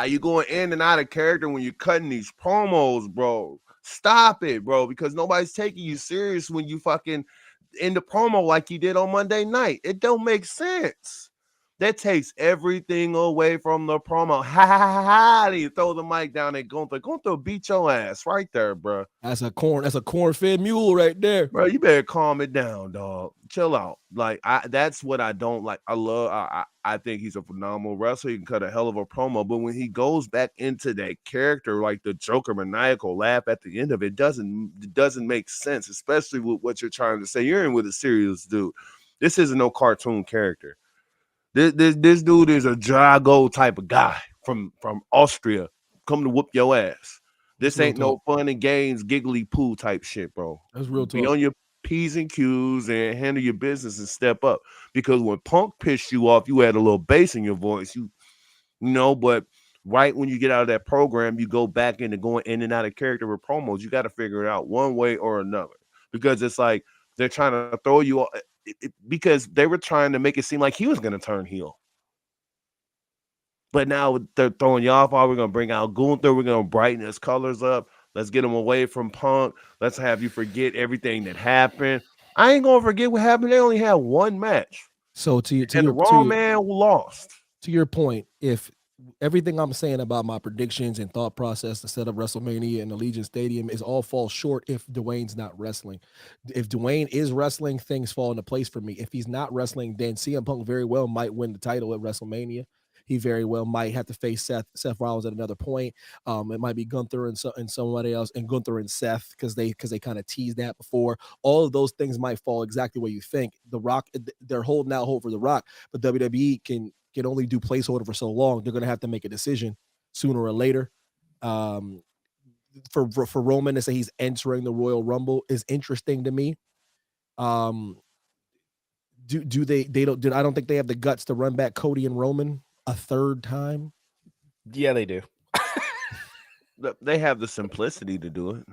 you're going in and out of character when you're cutting these promos, bro. Stop it, bro, because nobody's taking you serious when you fucking in the promo like you did on Monday night. It don't make sense. That takes everything away from the promo. Then you throw the mic down and Gunther beat your ass right there, bro. That's a corn-fed mule right there. Bro, you better calm it down, dog. Chill out. Like that's what I don't like. I think he's a phenomenal wrestler. He can cut a hell of a promo, but when he goes back into that character, like the Joker maniacal laugh at the end of it, doesn't make sense, especially with what you're trying to say. You're in with a serious dude. This isn't no cartoon character. This dude is a Drago type of guy from Austria, come to whoop your ass. This ain't no fun and games, giggly poo type shit, bro. That's real talk. Be on your P's and Q's and handle your business and step up. Because when Punk pissed you off, you had a little bass in your voice. You know, but right when you get out of that program, you go back into going in and out of character with promos. You got to figure it out one way or another. Because it's like they're trying to throw you off. Because they were trying to make it seem like he was going to turn heel. But now they're throwing you off. We're going to bring out Gunther. We're going to brighten his colors up. Let's get him away from Punk. Let's have you forget everything that happened. I ain't going to forget what happened. They only had one match. So the Raw man lost. To your point, if everything I'm saying about my predictions and thought process to set up WrestleMania and Allegiant Stadium is all falls short if Dwayne's not wrestling. If Dwayne is wrestling, things fall into place for me. If he's not wrestling, then CM Punk very well might win the title at WrestleMania. He very well might have to face Seth Rollins at another point. It might be Gunther and somebody else, and Gunther and Seth because they kind of teased that before. All of those things might fall exactly where you think. The Rock, they're holding out hope for The Rock, but WWE can only do placeholder for so long. They're going to have to make a decision sooner or later. For Roman to say he's entering the Royal Rumble is interesting to me. I don't think they have the guts to run back Cody and Roman a third time. Yeah, they do. They have the simplicity to do it.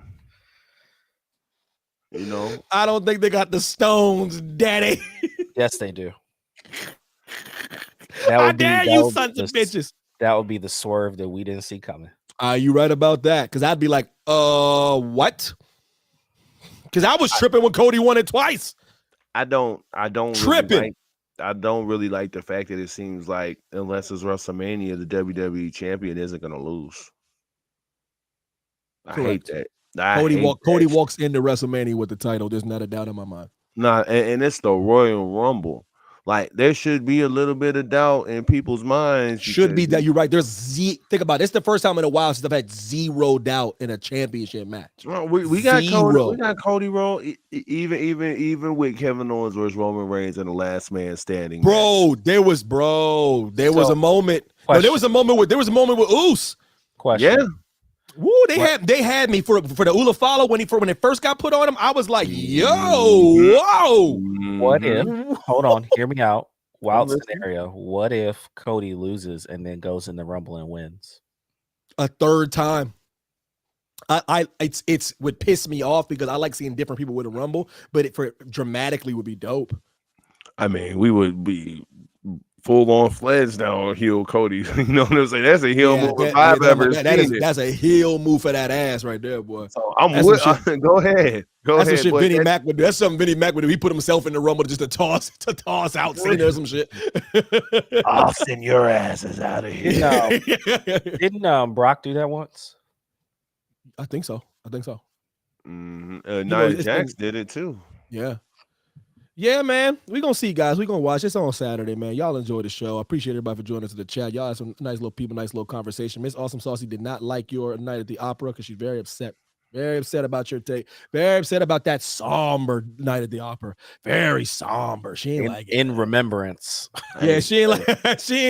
You know, I don't think they got the stones, daddy. Yes, they do. How dare you, sons of bitches? That would be the swerve that we didn't see coming. You right about that? Because I'd be like, what? Because I was tripping when Cody won it twice. I don't tripping. I don't really like the fact that it seems like unless it's WrestleMania, the WWE champion isn't going to lose. I hate that. Cody walks into WrestleMania with the title. There's not a doubt in my mind. And it's the Royal Rumble. Like there should be a little bit of doubt in people's minds. Should be that you're right. Think about it. It's the first time in a while since I've had zero doubt in a championship match. Well, we got Cody Rhodes, even with Kevin Owens versus Roman Reigns in the last man standing. There was a moment. No, there was a moment with Uso. Question. Yeah. Woo, they had me for the Ula follow when it first got put on him. I was like, whoa. What if? Hold on, hear me out. Wild scenario. What if Cody loses and then goes in the Rumble and wins a third time? It's would piss me off because I like seeing different people with a Rumble, but dramatically would be dope. I mean, we would be full-on fledged down heel Cody. You know what I'm saying? That's a heel move. That's a heel move for that ass right there, boy. So go ahead. That's some shit Vinnie Mac would do. That's something Vinnie Mac would do. He put himself in the Rumble just to toss out Cena or some shit. I'll send your asses out of here. Didn't Brock do that once? I think so. Nia Jax did it too. Yeah, man. We're going to see, guys. We're going to watch. It's on Saturday, man. Y'all enjoy the show. I appreciate everybody for joining us in the chat. Y'all had some nice little people, nice little conversation. Miss Awesome Saucy did not like your Night at the Opera because she's very upset. Very upset about your take. Very upset about that somber Night at the Opera. Very somber. She ain't like it. In remembrance. Yeah, she ain't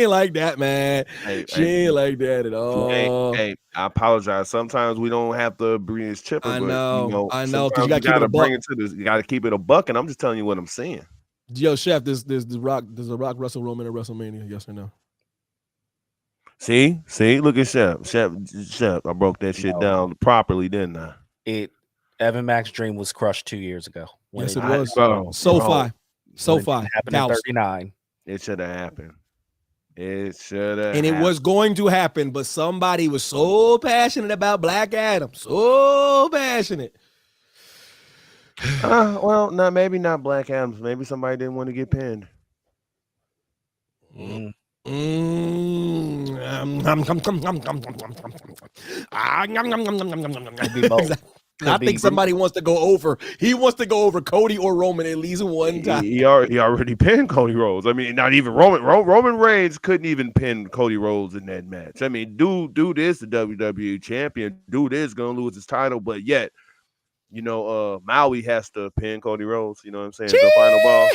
like that, man. She ain't like that at all. Hey, I apologize. Sometimes we don't have to bring his chipper. I know. Because you gotta bring it to this. You gotta keep it a buck, and I'm just telling you what I'm saying. Yo, Chef, does The Rock wrestle Roman at WrestleMania? Yes or no? See, look at Chef. I broke that shit down properly, didn't I? Evan Mac's dream was crushed 2 years ago. Yes, it was. SoFi. Happened in 39. It should have happened. And it was going to happen, but somebody was so passionate about Black Adam. So passionate. Well, maybe not Black Adams. Maybe somebody didn't want to get pinned. I think somebody wants to go over. He wants to go over Cody or Roman at least one time. He already pinned Cody Rhodes. I mean, not even Roman. Roman Reigns couldn't even pin Cody Rhodes in that match. I mean, dude is the WWE champion. Dude is gonna lose his title, but yet, Maui has to pin Cody Rhodes. You know what I'm saying? The final ball.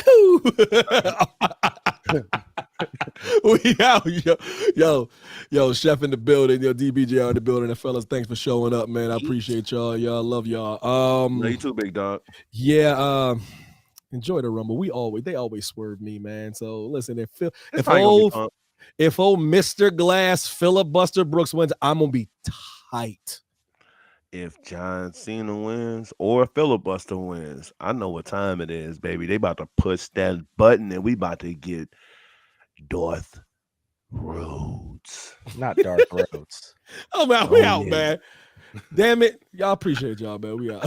Yo, Chef in the building, DPJR in the building, and fellas, thanks for showing up, man. I appreciate y'all. Love y'all. You too, big dog. Yeah, enjoy the Rumble. They always swerve me, man. So listen, if old Mr. Glass Filibuster Brooks wins, I'm gonna be tight. If John Cena wins or Filibuster wins, I know what time it is, baby. They about to push that button and we about to get Darth Rhodes. Not Darth Rhodes. We out, man. Damn it. Y'all appreciate y'all, man. We out.